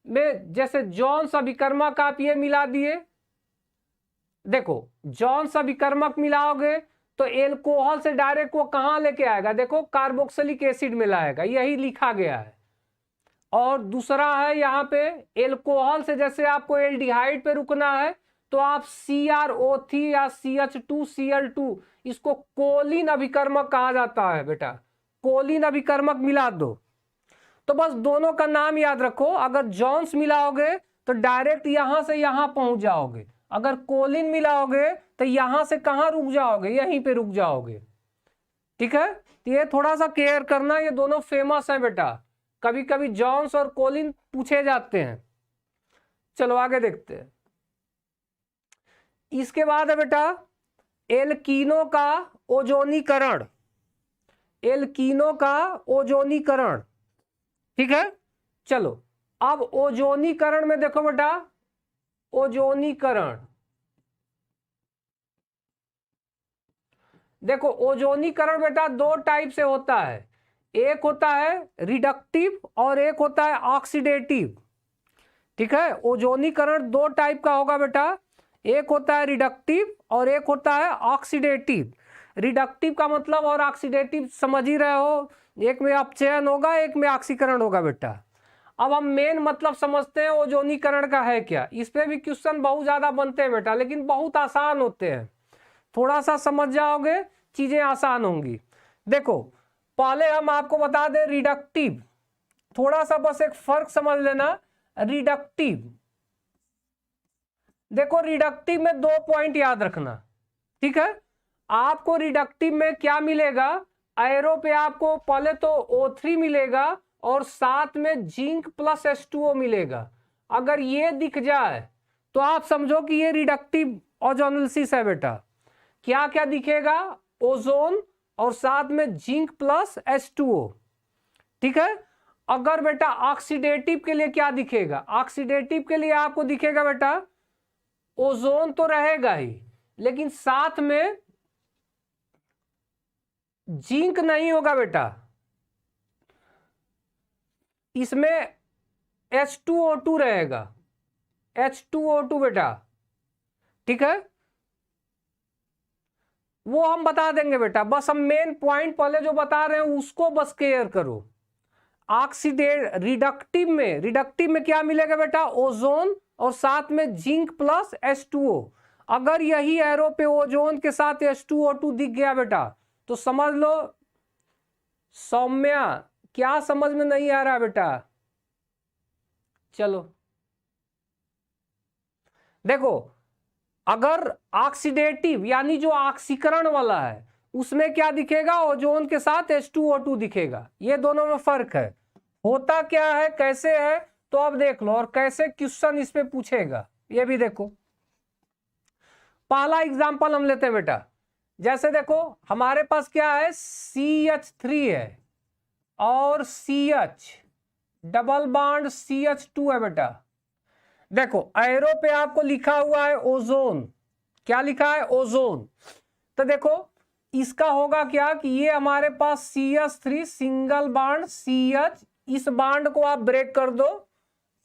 में, जैसे जॉन्स अभिकर्मक आप ये मिला दिए। देखो जॉन्स अभिकर्मक मिलाओगे तो एल्कोहल से डायरेक्ट वो कहां लेके आएगा? देखो कार्बोक्सिलिक एसिड में लाएगा, यही लिखा गया है। और दूसरा है यहाँ पे एल्कोहल से जैसे आपको एल्डिहाइड पे रुकना है, तो आप CrO3 या CH2Cl2, इसको कोलिन अभिकर्मक कहा जाता है बेटा, कोलिन अभिकर्मक मिला दो। तो बस दोनों का नाम याद रखो। अगर जॉन्स मिलाओगे तो डायरेक्ट यहां से यहां पहुंच जाओगे, अगर कोलिन मिलाओगे तो यहां से कहां रुक जाओगे? यहीं पे रुक जाओगे। ठीक है, तो ये थोड़ा सा केयर करना, ये दोनों फेमस है बेटा, कभी कभी जॉन्स और कोलिन पूछे जाते हैं। चलो आगे देखते हैं। इसके बाद है बेटा एल्कीनो का ओजोनीकरण, एल्कीनो का ओजोनीकरण। ठीक है, चलो अब ओजोनीकरण में देखो बेटा, ओजोनीकरण देखो, ओजोनीकरण बेटा दो टाइप से होता है, एक होता है रिडक्टिव और एक होता है ऑक्सीडेटिव। ठीक है, ओजोनीकरण दो टाइप का होगा बेटा, एक होता है रिडक्टिव और एक होता है ऑक्सीडेटिव। रिडक्टिव का मतलब और ऑक्सीडेटिव समझ ही रहे हो, एक में अपचयन होगा एक में ऑक्सीकरण होगा बेटा। अब हम मेन मतलब समझते हैं ओजोनीकरण का है क्या। इस पे भी क्वेश्चन बहुत ज्यादा बनते हैं बेटा, लेकिन बहुत आसान होते हैं, थोड़ा सा समझ जाओगे चीजें आसान होंगी। देखो पहले हम आपको बता दें रिडक्टिव, थोड़ा सा बस एक फर्क समझ लेना। रिडक्टिव, देखो रिडक्टिव में 2 पॉइंट याद रखना। ठीक है, आपको रिडक्टिव में क्या मिलेगा? एरो पे आपको पहले तो O3 मिलेगा और साथ में जिंक प्लस H2O मिलेगा। अगर ये दिख जाए तो आप समझो कि ये रिडक्टिव ओजोनोलिसिस है बेटा। क्या क्या दिखेगा? ओजोन और साथ में जिंक प्लस H2O। ठीक है, अगर बेटा ऑक्सीडेटिव के लिए क्या दिखेगा? ऑक्सीडेटिव के लिए आपको दिखेगा बेटा ओजोन तो रहेगा ही, लेकिन साथ में जिंक नहीं होगा बेटा, इसमें H2O2 रहेगा, H2O2 बेटा। ठीक है, वो हम बता देंगे बेटा, बस हम मेन पॉइंट पहले जो बता रहे हैं उसको बस क्लियर करो। ऑक्सीडेट रिडक्टिव में क्या मिलेगा बेटा? ओजोन और साथ में जिंक प्लस H2O। अगर यही एरो पे ओजोन के साथ H2O2 दिख गया बेटा तो समझ लो सौम्या, क्या समझ में नहीं आ रहा बेटा? चलो देखो, अगर ऑक्सीडेटिव यानी जो ऑक्सीकरण वाला है उसमें क्या दिखेगा? ओजोन के साथ H2O2 दिखेगा। ये दोनों में फर्क है। होता क्या है, कैसे है, तो अब देख लो, और कैसे क्वेश्चन इस पे पूछेगा ये भी देखो। पहला एग्जांपल हम लेते हैं बेटा, जैसे देखो हमारे पास क्या है? CH3 है और CH डबल बॉन्ड CH2 है बेटा। देखो एरो पे आपको लिखा हुआ है ओजोन, क्या लिखा है? ओजोन। तो देखो इसका होगा क्या कि ये हमारे पास CH3 सिंगल बॉन्ड CH, इस बॉन्ड को आप ब्रेक कर दो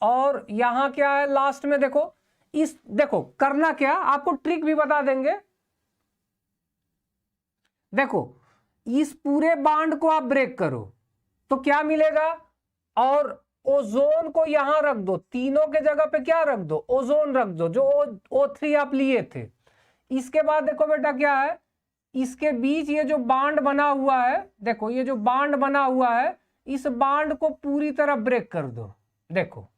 और यहां क्या है लास्ट में देखो, इस देखो करना क्या, आपको ट्रिक भी बता देंगे। देखो इस पूरे बॉन्ड को आप ब्रेक करो तो क्या मिलेगा, और ओजोन को यहां रख दो, तीनों के जगह पे क्या रख दो, ओजोन रख दो, जो O3 आप लिए थे। इसके बाद देखो बेटा क्या है, इसके बीच ये जो बॉन्ड बना हुआ है, देखो ये जो बॉन्ड बना हुआ है, इस बॉन्ड को पूरी तरह ब्रेक कर दो। देखो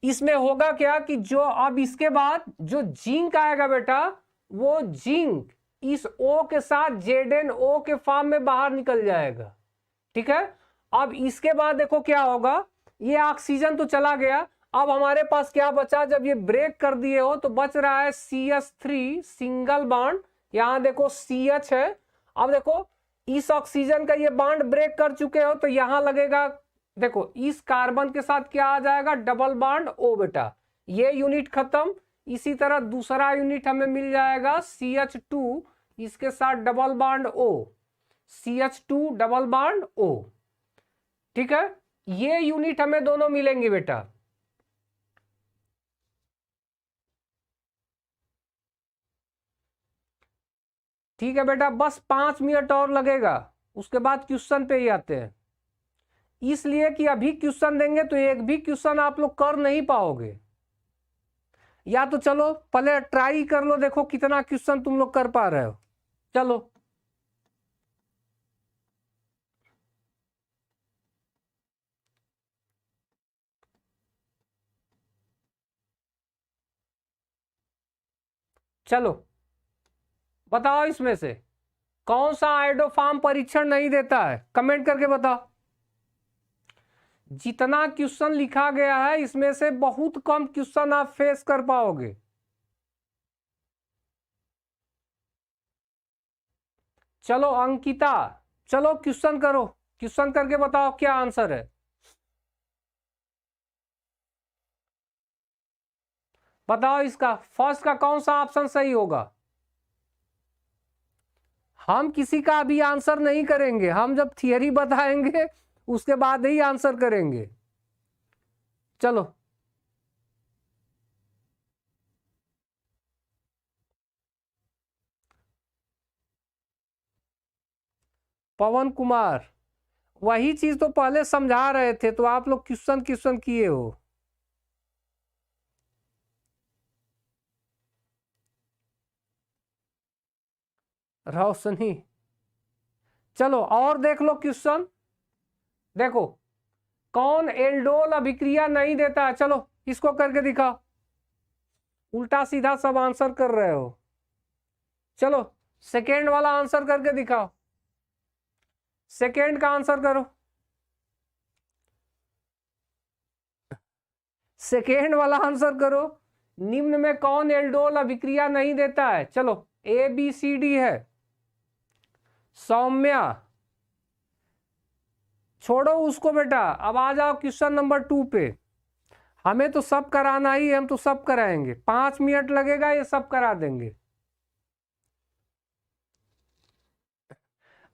इसमें होगा क्या कि जो अब इसके बाद जो जिंक आएगा बेटा, वो जिंक इस O के साथ ZnO के फॉर्म में बाहर निकल जाएगा। ठीक है, अब इसके बाद देखो क्या होगा, ये ऑक्सीजन तो चला गया, अब हमारे पास क्या बचा, जब ये ब्रेक कर दिए हो तो बच रहा है CH3 सिंगल बॉन्ड, यहां देखो CH है। अब देखो इस ऑक्सीजन का ये बॉन्ड ब्रेक कर चुके हो तो यहां लगेगा, देखो इस कार्बन के साथ क्या आ जाएगा, डबल बॉन्ड O बेटा, ये यूनिट खत्म। इसी तरह दूसरा यूनिट हमें मिल जाएगा CH2, इसके साथ double bond O, CH2 double bond O। ठीक है, ये यूनिट हमें दोनों मिलेंगे बेटा। ठीक है बेटा, बस 5 मिनट और लगेगा, उसके बाद क्वेश्चन पे ही आते हैं। इसलिए कि अभी क्वेश्चन देंगे तो एक भी क्वेश्चन आप लोग कर नहीं पाओगे, या तो चलो पहले ट्राई कर लो, देखो कितना क्वेश्चन तुम लोग कर पा रहे हो। चलो चलो बताओ, इसमें से कौन सा आयोडोफॉर्म परीक्षण नहीं देता है, कमेंट करके बताओ। जितना क्वेश्चन लिखा गया है इसमें से बहुत कम क्वेश्चन आप फेस कर पाओगे। चलो अंकिता, चलो क्वेश्चन करो, क्वेश्चन करके बताओ क्या आंसर है। बताओ इसका फर्स्ट का कौन सा ऑप्शन सही होगा। हम किसी का अभी आंसर नहीं करेंगे, हम जब थियरी बताएंगे उसके बाद ही आंसर करेंगे। चलो पवन कुमार, वही चीज तो पहले समझा रहे थे, तो आप लोग क्वेश्चन क्वेश्चन किए हो। रोशनी, चलो और देख लो क्वेश्चन। देखो कौन एल्डोल अभिक्रिया नहीं देता है, चलो इसको करके दिखाओ। उल्टा सीधा सब आंसर कर रहे हो। चलो सेकेंड वाला आंसर करके दिखाओ, सेकेंड का आंसर करो, सेकेंड वाला आंसर करो। निम्न में कौन एल्डोल अभिक्रिया नहीं देता है, चलो ABCD है। सौम्या, छोड़ो उसको बेटा, अब आ जाओ क्वेश्चन नंबर 2 पे। हमें तो सब कराना ही है, हम तो सब कराएंगे, 5 मिनट लगेगा, ये सब करा देंगे।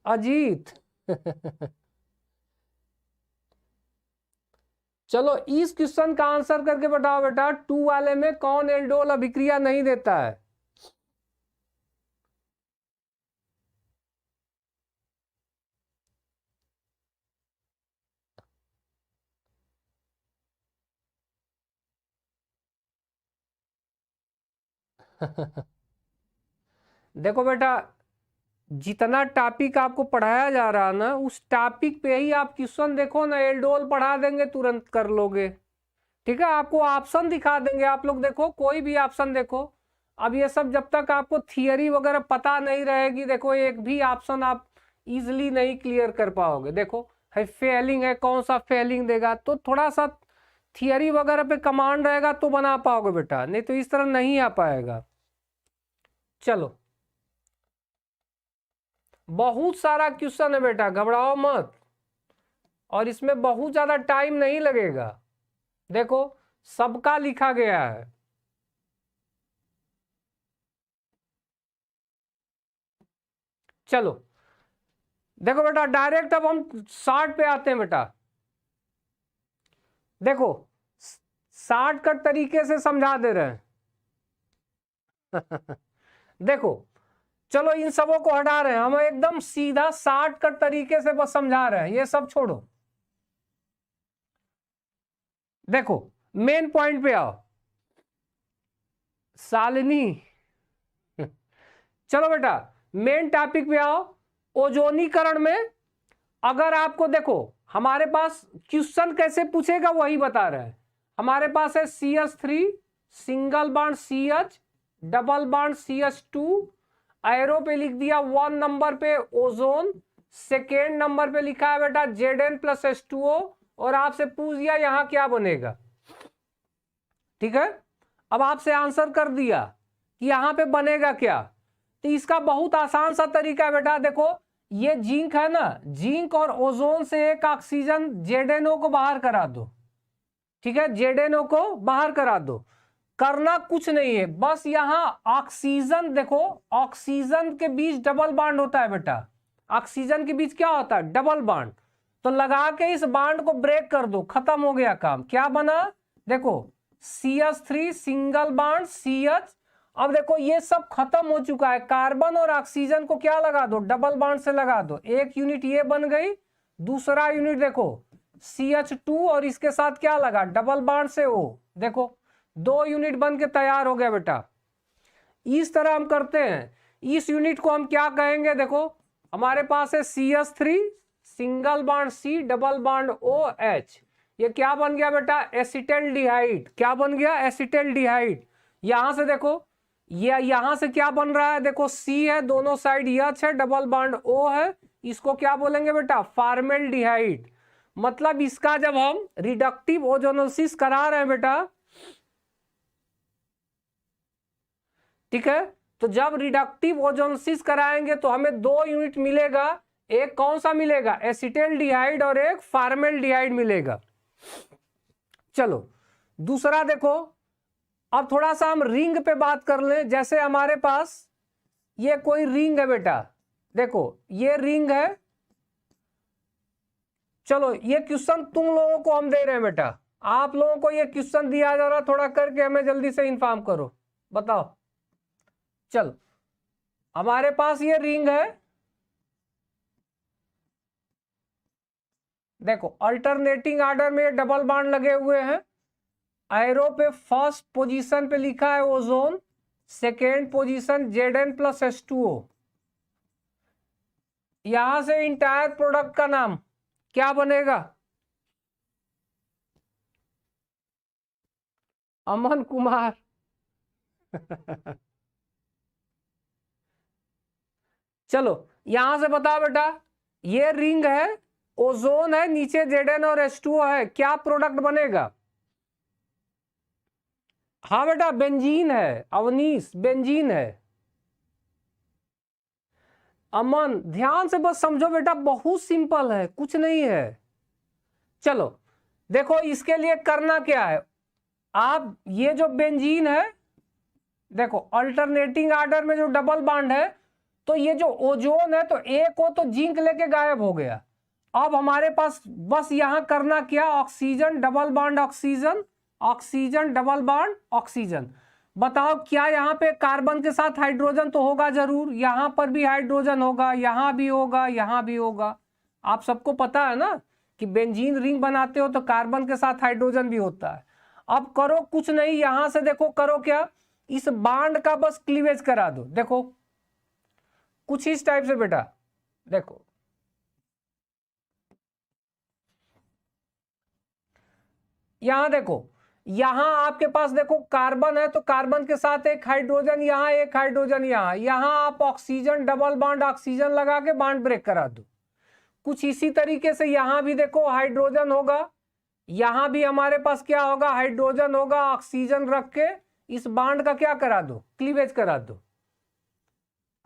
अजीत चलो इस क्वेश्चन का आंसर करके बताओ बेटा, 2 वाले में कौन एल्डोल अभिक्रिया नहीं देता है। देखो बेटा, जितना टॉपिक आपको पढ़ाया जा रहा है ना, उस टॉपिक पे ही आप क्वेश्चन देखो ना, एल्डोल पढ़ा देंगे तुरंत कर लोगे। ठीक है, आपको ऑप्शन दिखा देंगे, आप लोग देखो कोई भी ऑप्शन देखो। अब ये सब जब तक आपको थियरी वगैरह पता नहीं रहेगी, देखो एक भी ऑप्शन आप इजिली नहीं क्लियर कर पाओगे। देखो है फेलिंग है, कौन सा फेलिंग देगा, तो थोड़ा सा थियरी वगैरह पे कमांड रहेगा तो बना पाओगे बेटा, नहीं तो इस तरह नहीं आ पाएगा। चलो बहुत सारा क्वेश्चन है बेटा, घबराओ मत, और इसमें बहुत ज्यादा टाइम नहीं लगेगा। देखो सबका लिखा गया है। चलो देखो बेटा डायरेक्ट अब हम 60 पे आते हैं बेटा। देखो 60 कट तरीके से समझा दे रहे हैं। देखो चलो इन सबों को हटा रहे हैं, हम एकदम सीधा 60 कट तरीके से बस समझा रहे हैं, ये सब छोड़ो। देखो मेन पॉइंट पे आओ शालिनी। चलो बेटा मेन टॉपिक पे आओ। ओजोनीकरण में अगर आपको देखो हमारे पास क्वेश्चन कैसे पूछेगा वही बता रहे हैं। हमारे पास है CH3 single bond CH double bond CH2, arrow पे लिख दिया 1 नंबर पे ओजोन, सेकेंड नंबर पे लिखा है बेटा Zn+H2O, और आपसे पूछ दिया यहां क्या बनेगा। ठीक है, अब आपसे आंसर कर दिया कि यहां पे बनेगा क्या। तो इसका बहुत आसान सा तरीका है बेटा। देखो ये जिंक है ना, जिंक और ओजोन से एक ऑक्सीजन ZnO को बाहर करा दो। ठीक है, ZnO को बाहर करा दो। करना कुछ नहीं है, बस यहां ऑक्सीजन, देखो ऑक्सीजन के बीच डबल बॉन्ड होता है बेटा। ऑक्सीजन के बीच क्या होता है, डबल बॉन्ड। तो लगा के इस बॉन्ड को ब्रेक कर दो, खत्म हो गया काम। क्या बना, देखो CH3 सिंगल बॉन्ड CH। अब देखो ये सब खत्म हो चुका है, कार्बन और ऑक्सीजन को क्या लगा दो, डबल बॉन्ड से लगा दो। एक यूनिट ये बन गई, दूसरा यूनिट देखो CH2 और इसके साथ क्या लगा, डबल बॉन्ड से O। देखो 2 यूनिट बन के तैयार हो गया बेटा। इस तरह हम करते हैं। इस यूनिट को हम क्या कहेंगे, देखो हमारे पास है CH3 single bond C double bond OH। ये क्या बन गया बेटा, एसिटल्डिहाइड। क्या बन गया, एसिटल्डिहाइड। यहां से देखो ये यहां से क्या बन रहा है, देखो C है, दोनों साइड H है, डबल बॉन्ड O है, इसको क्या बोलेंगे बेटा, फॉर्मेल्डिहाइड। मतलब इसका जब हम रिडक्टिव ओजोनोसिस करा रहे हैं बेटा, ठीक है, तो जब रिडक्टिव ओजोनोसिस कराएंगे तो हमें 2 यूनिट मिलेगा। एक कौन सा मिलेगा, एसिटल्डिहाइड, और एक फॉर्मेल्डिहाइड मिलेगा। चलो दूसरा देखो, अब थोड़ा सा हम रिंग पे बात कर लें। जैसे हमारे पास ये कोई रिंग है बेटा, देखो ये रिंग है। चलो ये क्वेश्चन तुम लोगों को हम दे रहे हैं बेटा, आप लोगों को ये क्वेश्चन दिया जा रहा, थोड़ा करके हमें जल्दी से इन्फॉर्म करो, बताओ। चल हमारे पास ये रिंग है, देखो अल्टरनेटिंग ऑर्डर में डबल बॉन्ड लगे हुए हैं। एरो पे फर्स्ट पोजीशन पे लिखा है ओजोन, सेकेंड पोजीशन Zn+H2O। यहां से इंटायर प्रोडक्ट का नाम क्या बनेगा, अमन कुमार। चलो यहां से बताओ बेटा, ये रिंग है, ओजोन है, नीचे Zn और H2O है, क्या प्रोडक्ट बनेगा। हाँ बेटा बेंजीन है, अवनीश बेंजीन है। अमन ध्यान से बस समझो बेटा, बहुत सिंपल है, कुछ नहीं है। चलो देखो इसके लिए करना क्या है, आप ये जो बेंजीन है, देखो अल्टरनेटिंग ऑर्डर में जो डबल बॉन्ड है, तो ये जो ओजोन है तो एक को तो जिंक लेके गायब हो गया। अब हमारे पास बस यहां करना क्या, oxygen double bond oxygen, oxygen double bond oxygen. बताओ क्या यहाँ पे कार्बन के साथ हाइड्रोजन तो होगा जरूर, यहां पर भी हाइड्रोजन होगा, यहां भी होगा, यहां भी होगा। आप सबको पता है ना कि बेंजीन रिंग बनाते हो तो कार्बन के साथ हाइड्रोजन भी होता है। अब करो कुछ नहीं, यहां से देखो करो क्या, इस बॉन्ड का बस क्लीवेज करा दो। देखो कुछ इस टाइप से बेटा, देखो यहां देखो, यहां आपके पास देखो कार्बन है तो कार्बन के साथ एक हाइड्रोजन, यहां एक हाइड्रोजन, यहां आप ऑक्सीजन डबल बॉन्ड ऑक्सीजन लगा के बॉन्ड ब्रेक करा दो। कुछ इसी तरीके से यहां भी देखो हाइड्रोजन होगा, यहां भी हमारे पास क्या होगा, हाइड्रोजन होगा, ऑक्सीजन रख के इस बॉन्ड का क्या करा दो, क्लीवेज करा दो।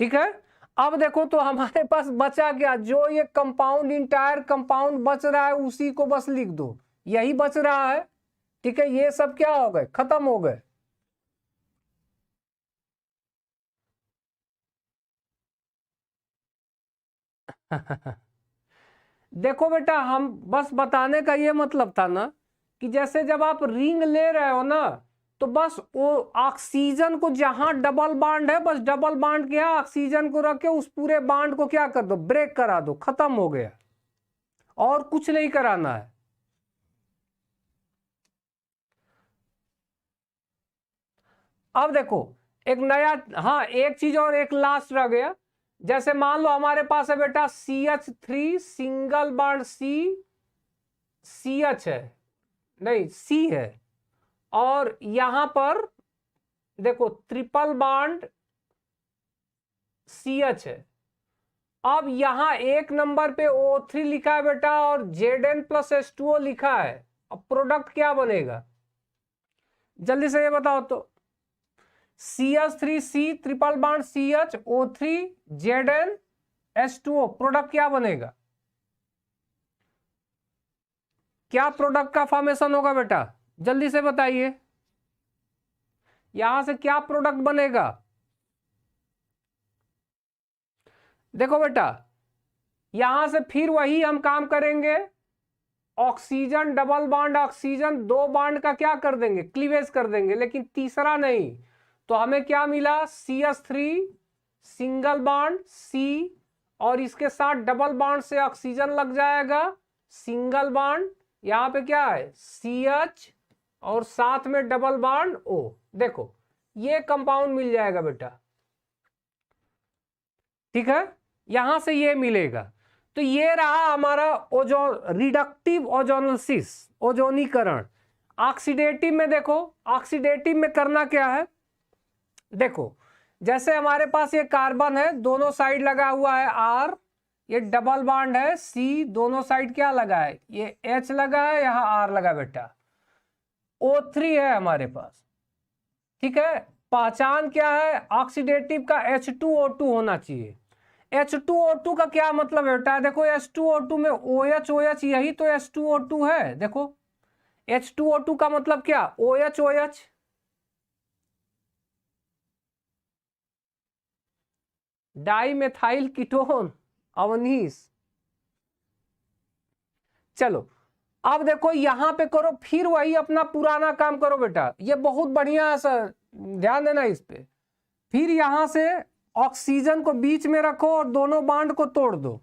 ठीक है, अब देखो तो हमारे पास बचा क्या, जो ये कंपाउंड इंटायर कंपाउंड बच रहा है उसी को बस लिख दो, यही बच रहा है। ठीक है, ये सब क्या हो गए, खत्म हो गए। देखो बेटा, हम बस बताने का ये मतलब था ना कि जैसे जब आप रिंग ले रहे हो ना, तो बस वो ऑक्सीजन को जहां डबल बॉन्ड है, बस डबल बॉन्ड के यहाँ ऑक्सीजन को रख के उस पूरे बॉन्ड को क्या कर दो, ब्रेक करा दो, खत्म हो गया, और कुछ नहीं कराना है। अब देखो एक नया, हाँ एक चीज और, एक लास्ट रह गया। जैसे मान लो हमारे पास है बेटा CH3 सिंगल बॉन्ड CH है, नहीं C है, और यहां पर देखो ट्रिपल बॉन्ड CH है। अब यहां एक नंबर पे O3 लिखा है बेटा और Zn+H2O लिखा है। अब प्रोडक्ट क्या बनेगा, जल्दी से ये बताओ तो। CH3C triple bond CH O3 Zn H2O, product क्या बनेगा, क्या प्रोडक्ट का फॉर्मेशन होगा बेटा, जल्दी से बताइए, यहां से क्या प्रोडक्ट बनेगा। देखो बेटा, यहां से फिर वही हम काम करेंगे, ऑक्सीजन डबल बॉन्ड ऑक्सीजन, दो बॉन्ड का क्या कर देंगे, क्लीवेज कर देंगे, लेकिन तीसरा नहीं। तो हमें क्या मिला, CH3 सिंगल बॉन्ड C, और इसके साथ डबल बॉन्ड से ऑक्सीजन लग जाएगा, सिंगल बॉन्ड, यहां पे क्या है CH, और साथ में डबल बॉन्ड O। देखो ये कंपाउंड मिल जाएगा बेटा, ठीक है, यहां से ये मिलेगा। तो ये रहा हमारा ओजोन, रिडक्टिव ओजोनोलिसिस, ओजोनीकरण। ऑक्सीडेटिव में देखो, ऑक्सीडेटिव में करना क्या है, देखो जैसे हमारे पास ये कार्बन है, दोनों साइड लगा हुआ है R, ये डबल बॉन्ड है C, दोनों साइड क्या लगा है, ये H लगा है, यहाँ R लगा बेटा, O3 है हमारे पास, ठीक है। पहचान क्या है ऑक्सीडेटिव का, H2O2 होना चाहिए। H2O2 का क्या मतलब है बेटा, देखो H2O2 में OH यही तो H2O2 है। देखो H2O2 का मतलब क्या, OH di methyl ketone Avnish. चलो अब देखो यहां पे करो, फिर वही अपना पुराना काम करो बेटा, ये बहुत बढ़िया सा ध्यान देना इस पे। फिर यहां से ऑक्सीजन को बीच में रखो और दोनों बांड को तोड़ दो।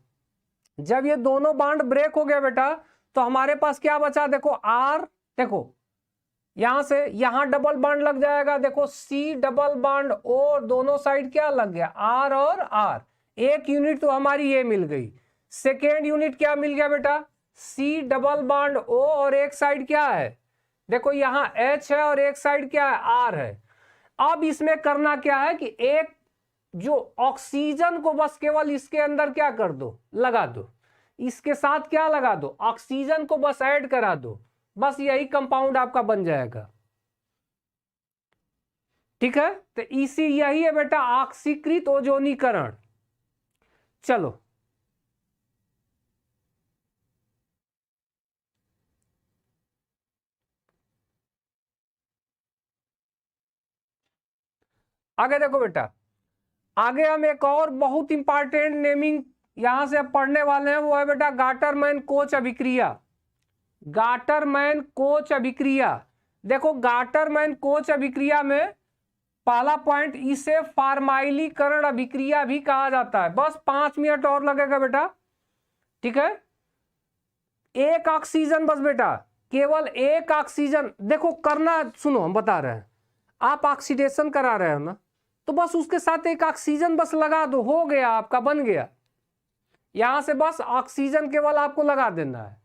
जब ये दोनों बांड ब्रेक हो गया बेटा, तो हमारे पास क्या बचा, देखो R, देखो यहां से यहां डबल बांड लग जाएगा, देखो C डबल बांड O, दोनों साइड क्या लग गया R और R। एक यूनिट तो हमारी ये मिल गई। सेकेंड यूनिट क्या मिल गया बेटा, C डबल बांड O, और एक साइड क्या है, देखो यहां H है और एक साइड क्या है R है। अब इसमें करना क्या है कि एक जो ऑक्सीजन को बस केवल इसके अंदर क्या कर दो, लगा दो, इसके साथ क्या लगा दो, ऑक्सीजन को बस ऐड करा दो, बस यही कंपाउंड आपका बन जाएगा, ठीक है। तो इसी यही है बेटा ऑक्सीकृत ओजोनीकरण। चलो आगे देखो बेटा, आगे हम एक और बहुत इंपॉर्टेंट नेमिंग यहां से पढ़ने वाले हैं, वो है बेटा गाटरमैन कोच अभिक्रिया। गाटरमैन कोच अभिक्रिया, देखो गाटरमैन कोच अभिक्रिया में पहला पॉइंट, इसे फार्माइलीकरण अभिक्रिया भी कहा जाता है। बस 5 मिनट और लगेगा बेटा, ठीक है। एक ऑक्सीजन बस बेटा, केवल एक ऑक्सीजन, देखो करना सुनो, हम बता रहे हैं, आप ऑक्सीडेशन करा रहे हो ना, तो बस उसके साथ एक ऑक्सीजन बस लगा दो, हो गया आपका, बन गया। यहां से बस ऑक्सीजन केवल आपको लगा देना है,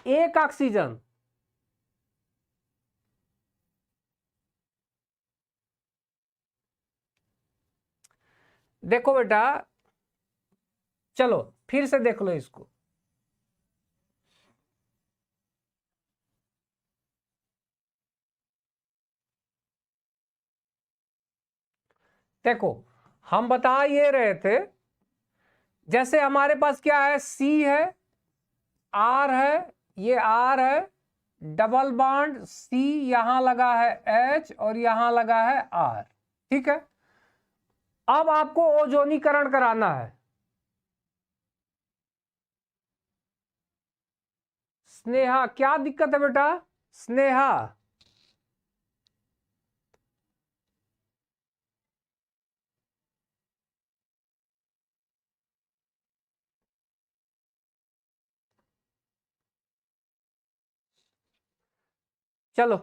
एक ऑक्सीजन। देखो बेटा, चलो फिर से देख लो इसको, देखो हम बता ये रहे थे, जैसे हमारे पास क्या है, C है, R है, ये R है, डबल बॉन्ड C, यहां लगा है H और यहां लगा है R, ठीक है। अब आपको ओजोनीकरण कराना है, स्नेहा, क्या दिक्कत है बेटा? स्नेहा, चलो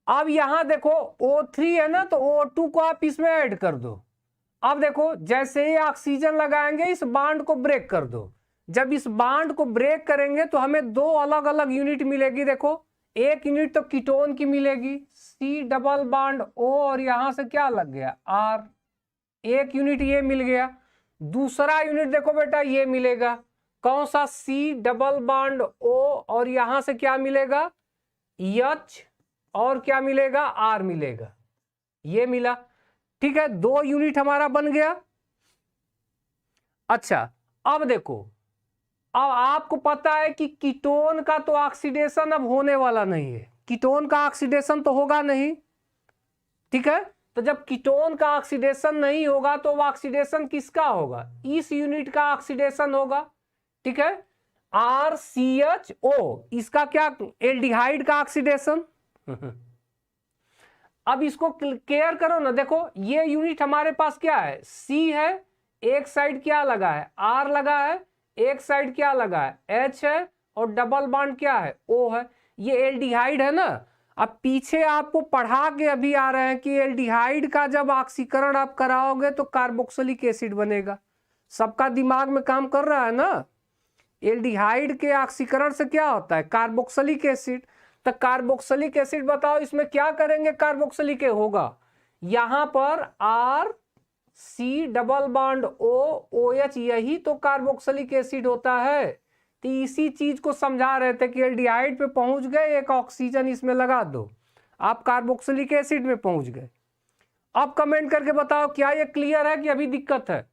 अब यहां देखो O3 है ना, तो O2 को आप इसमें ऐड कर दो। अब देखो जैसे ही ऑक्सीजन लगाएंगे इस बॉन्ड को ब्रेक कर दो। जब इस बॉन्ड को ब्रेक करेंगे तो हमें दो अलग अलग यूनिट मिलेगी। देखो एक यूनिट तो कीटोन की मिलेगी, C डबल बॉन्ड O, और यहां से क्या लग गया R, एक यूनिट ये मिल गया। दूसरा यूनिट देखो बेटा ये मिलेगा, कौन सा? C डबल बॉन्ड O, और यहां से क्या मिलेगा H, और क्या मिलेगा R मिलेगा, ये मिला। ठीक है, दो यूनिट हमारा बन गया। अच्छा अब देखो, अब आपको पता है कि कीटोन का तो ऑक्सीडेशन अब होने वाला नहीं है, कीटोन का ऑक्सीडेशन तो होगा नहीं। ठीक है, तो जब कीटोन का ऑक्सीडेशन नहीं होगा तो वो ऑक्सीडेशन किसका होगा? इस यूनिट का ऑक्सीडेशन होगा। ठीक है, RCHO, इसका क्या? एल्डिहाइड का ऑक्सीडेशन। अब इसको केयर करो ना, देखो ये यूनिट हमारे पास क्या है? C है, एक साइड क्या लगा है? R लगा है, एक साइड क्या लगा है? H है, और डबल बॉन्ड क्या है? O है। ये एल्डिहाइड है ना। अब पीछे आपको पढ़ा के अभी आ रहे हैं कि एल्डिहाइड का जब ऑक्सीकरण आप कराओगे तो कार्बोक्सिलिक एसिड बनेगा। सबका दिमाग में काम कर रहा है ना? एल्डिहाइड के ऑक्सीकरण से क्या होता है? Carboxylic acid. तो कार्बोक्सिलिक एसिड बताओ इसमें क्या करेंगे? कार्बोक्सिलिक होगा, यहां पर R C double bond O OH, यही तो कार्बोक्सिलिक एसिड होता है। तो इसी चीज को समझा रहे थे कि एल्डिहाइड पे पहुंच गए, एक ऑक्सीजन इसमें लगा दो, आप कार्बोक्सिलिक एसिड में पहुंच गए। अब कमेंट करके बताओ क्या ये क्लियर है कि अभी दिक्कत है?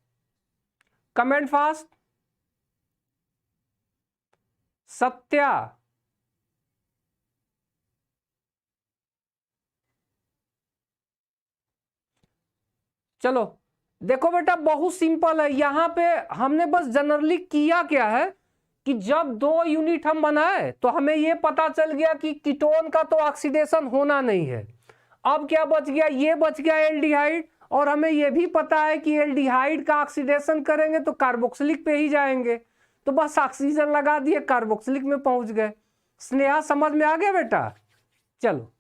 Comment fast. सत्या, चलो देखो बेटा बहुत सिंपल है। यहां पे हमने बस जनरली किया क्या है कि जब दो यूनिट हम बनाए तो हमें यह पता चल गया कि कीटोन का तो ऑक्सीडेशन होना नहीं है। अब क्या बच गया? ये बच गया एल्डिहाइड, और हमें यह भी पता है कि एल्डिहाइड का ऑक्सीडेशन करेंगे तो कार्बोक्सिलिक पे ही जाएंगे, तो बस ऑक्सीजन लगा दिए, कार्बोक्सिलिक में पहुंच गए। स्नेहा समझ में आ गया बेटा? चलो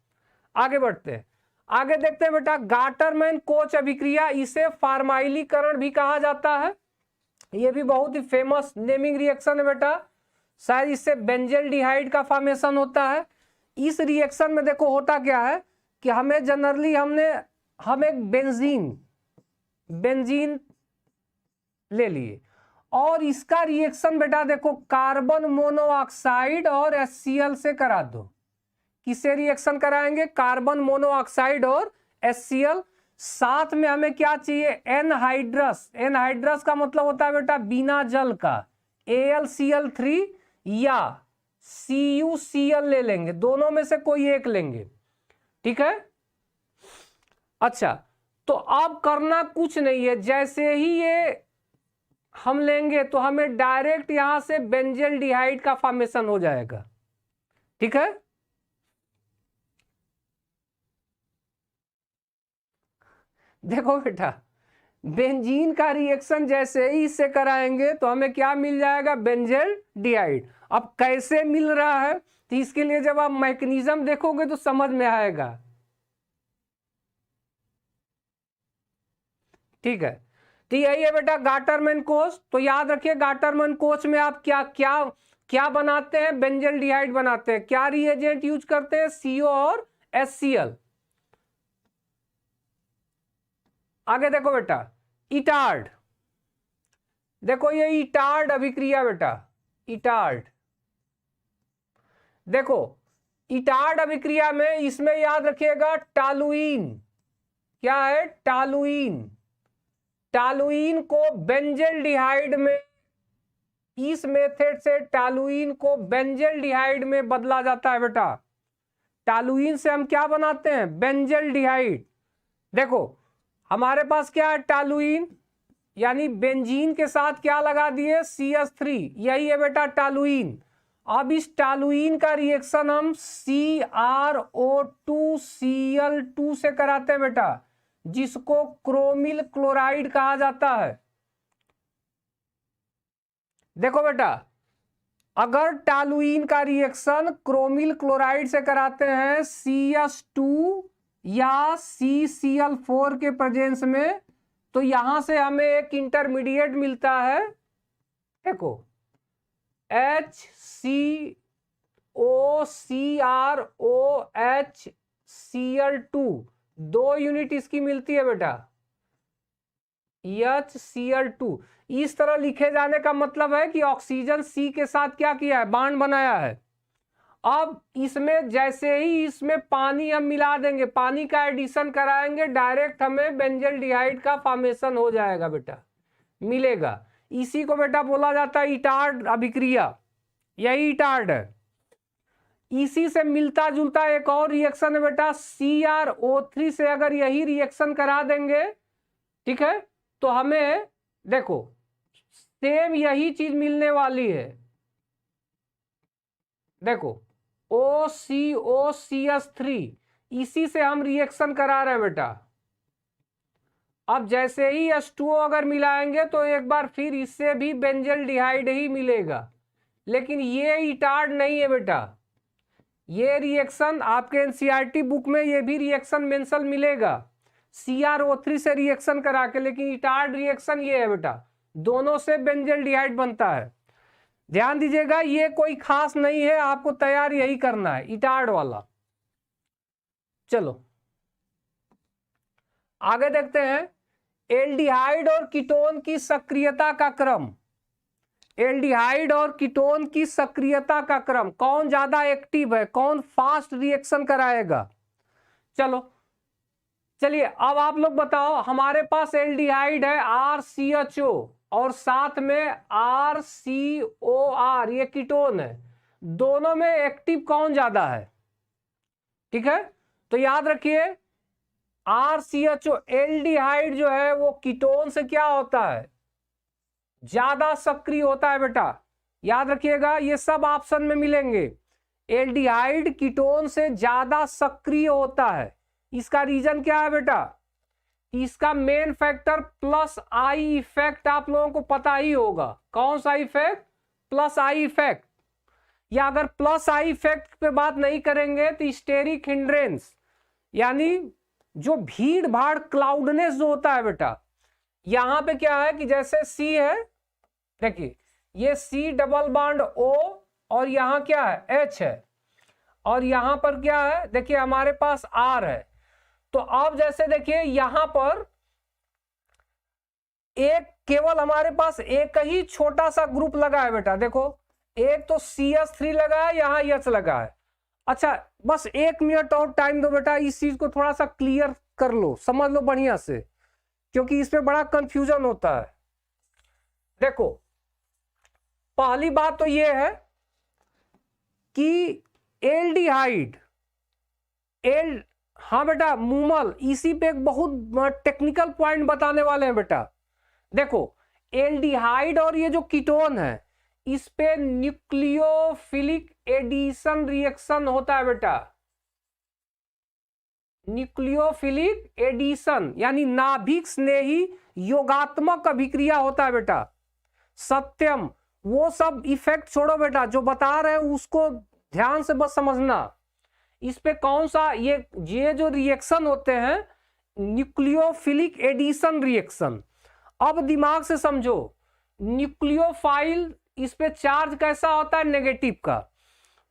आगे बढ़ते हैं, आगे देखते हैं बेटा। गाटरमैन कोच अभिक्रिया, इसे फार्माइलीकरण भी कहा जाता है। ये भी बहुत ही फेमस नेमिंग रिएक्शन है बेटा। शायद इससे बेंजल्डिहाइड का फॉर्मेशन होता है। इस रिएक्शन में देखो होता क्या है कि हमें जनरली हम एक बेंजीन ले लिए, और इसका रिएक्शन बेटा देखो कार्बन मोनोऑक्साइड और HCl से करा दो। किससे रिएक्शन कराएंगे? कार्बन मोनोऑक्साइड और HCl। साथ में हमें क्या चाहिए? एनहाइड्रस। एनहाइड्रस का मतलब होता है बेटा बिना जल का, AlCl3 या CuCl ले लेंगे, दोनों में से कोई एक लेंगे। ठीक है, अच्छा तो अब करना कुछ नहीं है, जैसे ही ये हम लेंगे तो हमें डायरेक्ट यहां से बेंजल्डिहाइड का फॉर्मेशन हो जाएगा। ठीक है, देखो बेटा बेंजीन का रिएक्शन जैसे ही इससे कराएंगे तो हमें क्या मिल जाएगा? बेंजल्डिहाइड। अब कैसे मिल रहा है तो इसके लिए जब आप मैकेनिज्म देखोगे तो समझ में आएगा। ठीक है, तो यही है बेटा गाटरमैन कोच। तो याद रखिए गाटरमैन कोच में आप क्या क्या क्या बनाते हैं? बेंजल्डिहाइड बनाते हैं। क्या रिएजेंट यूज करते हैं? CO और HCl। आगे देखो बेटा इटार्ड, देखो ये इटार्ड अभिक्रिया बेटा, इटार्ड। देखो इटार्ड अभिक्रिया में इसमें याद रखिएगा टालुइन, क्या है? टालुइन। टालुइन को बेंजल्डिहाइड में, इस मेथड से टालुइन को बेंजल्डिहाइड में बदला जाता है बेटा। टालुइन से हम क्या बनाते हैं? बेंजल्डिहाइड। देखो हमारे पास क्या है? टालुइन, यानी बेंजीन के साथ क्या लगा दिए? CH3, यही है बेटा टालुइन। अब इस टॉलुइन का रिएक्शन हम CrO2Cl2 से कराते हैं बेटा, जिसको क्रोमिल क्लोराइड कहा जाता है। देखो बेटा, अगर टॉलुइन का रिएक्शन क्रोमिल क्लोराइड से कराते हैं CS2 या CCl4 के प्रेजेंस में, तो यहां से हमें एक इंटरमीडिएट मिलता है। देखो HCOCrOHCl2, 2 यूनिट इसकी मिलती है बेटा, HCl2। इस तरह लिखे जाने का मतलब है कि ऑक्सीजन C के साथ क्या किया है, बॉन्ड बनाया है। अब इसमें जैसे ही इसमें पानी हम मिला देंगे, पानी का एडिशन कराएंगे, डायरेक्ट हमें बेंजल्डिहाइड का फॉर्मेशन हो जाएगा बेटा, मिलेगा। इसी को बेटा बोला जाता है इटार्ड अभिक्रिया, यही इटार्ड है। इसी से मिलता जुलता एक और रिएक्शन है बेटा, CrO3 से अगर यही रिएक्शन करा देंगे, ठीक है, तो हमें देखो सेम यही चीज मिलने वाली है। देखो OCOCS3, इसी से हम रिएक्शन करा रहे हैं बेटा। अब जैसे ही H2O अगर मिलाएंगे तो एक बार फिर इससे भी बेंजल्डिहाइड ही मिलेगा, लेकिन ये इटार्ड नहीं है बेटा। ये रिएक्शन आपके एनसीईआरटी बुक में ये भी रिएक्शन मेंशन मिलेगा, CrO3 से रिएक्शन करा के, लेकिन इटार्ड रिएक्शन ये है बेटा, दोनों से बेंजल्डिहाइड बनता है। ध्यान दीजिएगा, ये कोई खास नहीं है, आपको तैयार यही करना है, इटार्ड वाला। चलो आगे देखते हैं, एल्डिहाइड और कीटोन की सक्रियता का क्रम। एल्डिहाइड और कीटोन की सक्रियता का क्रम, कौन ज्यादा एक्टिव है, कौन फास्ट रिएक्शन कराएगा। चलिए अब आप लोग बताओ, हमारे पास एल्डिहाइड है RCHO और साथ में RCOR, ये कीटोन है, दोनों में एक्टिव कौन ज्यादा है। ठीक है, तो याद रखिए RCHO एल्डिहाइड जो है वो कीटोन से क्या होता है, ज्यादा सक्रिय होता है बेटा। याद रखिएगा, ये सब ऑप्शन में मिलेंगे। एल्डिहाइड कीटोन से ज्यादा सक्रिय होता है। इसका रीजन क्या है बेटा, इसका main factor plus I effect आप लोगों को पता ही होगा। कौन सा इफेक्ट, प्लस आई इफेक्ट। या अगर प्लस आई इफेक्ट पे बात नहीं करेंगे तो स्टेरिक हिंड्रेंस, यानी जो भीड़ भाड़ क्लाउडनेस जो होता है बेटा, यहां पे क्या है कि जैसे C है, देखिए ये C डबल बॉन्ड O और यहां क्या है H है, और यहां पर क्या है, देखिए हमारे पास R है। तो अब जैसे देखिए यहां पर एक केवल हमारे पास एक ही छोटा सा ग्रुप लगा है बेटा। देखो एक तो CS3 लगा है, यहां H लगा है। अच्छा बस 1 मिनट और टाइम दो बेटा, इस चीज को थोड़ा सा क्लियर कर लो, समझ लो बढ़िया से, क्योंकि इसमें बड़ा कंफ्यूजन होता है। देखो पहली बात तो ये है कि एल्डिहाइड हाँ बेटा मूमल, इसी पे एक बहुत टेक्निकल पॉइंट बताने वाले हैं बेटा। देखो एल्डिहाइड और ये जो कीटोन है, इस पे न्यूक्लियोफिलिक एडिशन रिएक्शन होता है बेटा। न्यूक्लियोफिलिक एडिशन यानी नाभिक स्नेही योगात्मक अभिक्रिया होता है बेटा। सत्यम, वो सब इफेक्ट छोड़ो बेटा, जो बता रहे हैं उसको ध्यान से बस समझना। इस पे कौन सा ये जो रिएक्शन होते हैं न्यूक्लियोफिलिक एडिशन रिएक्शन। अब दिमाग से समझो, न्यूक्लियोफाइल, इस पे चार्ज कैसा होता है, नेगेटिव का।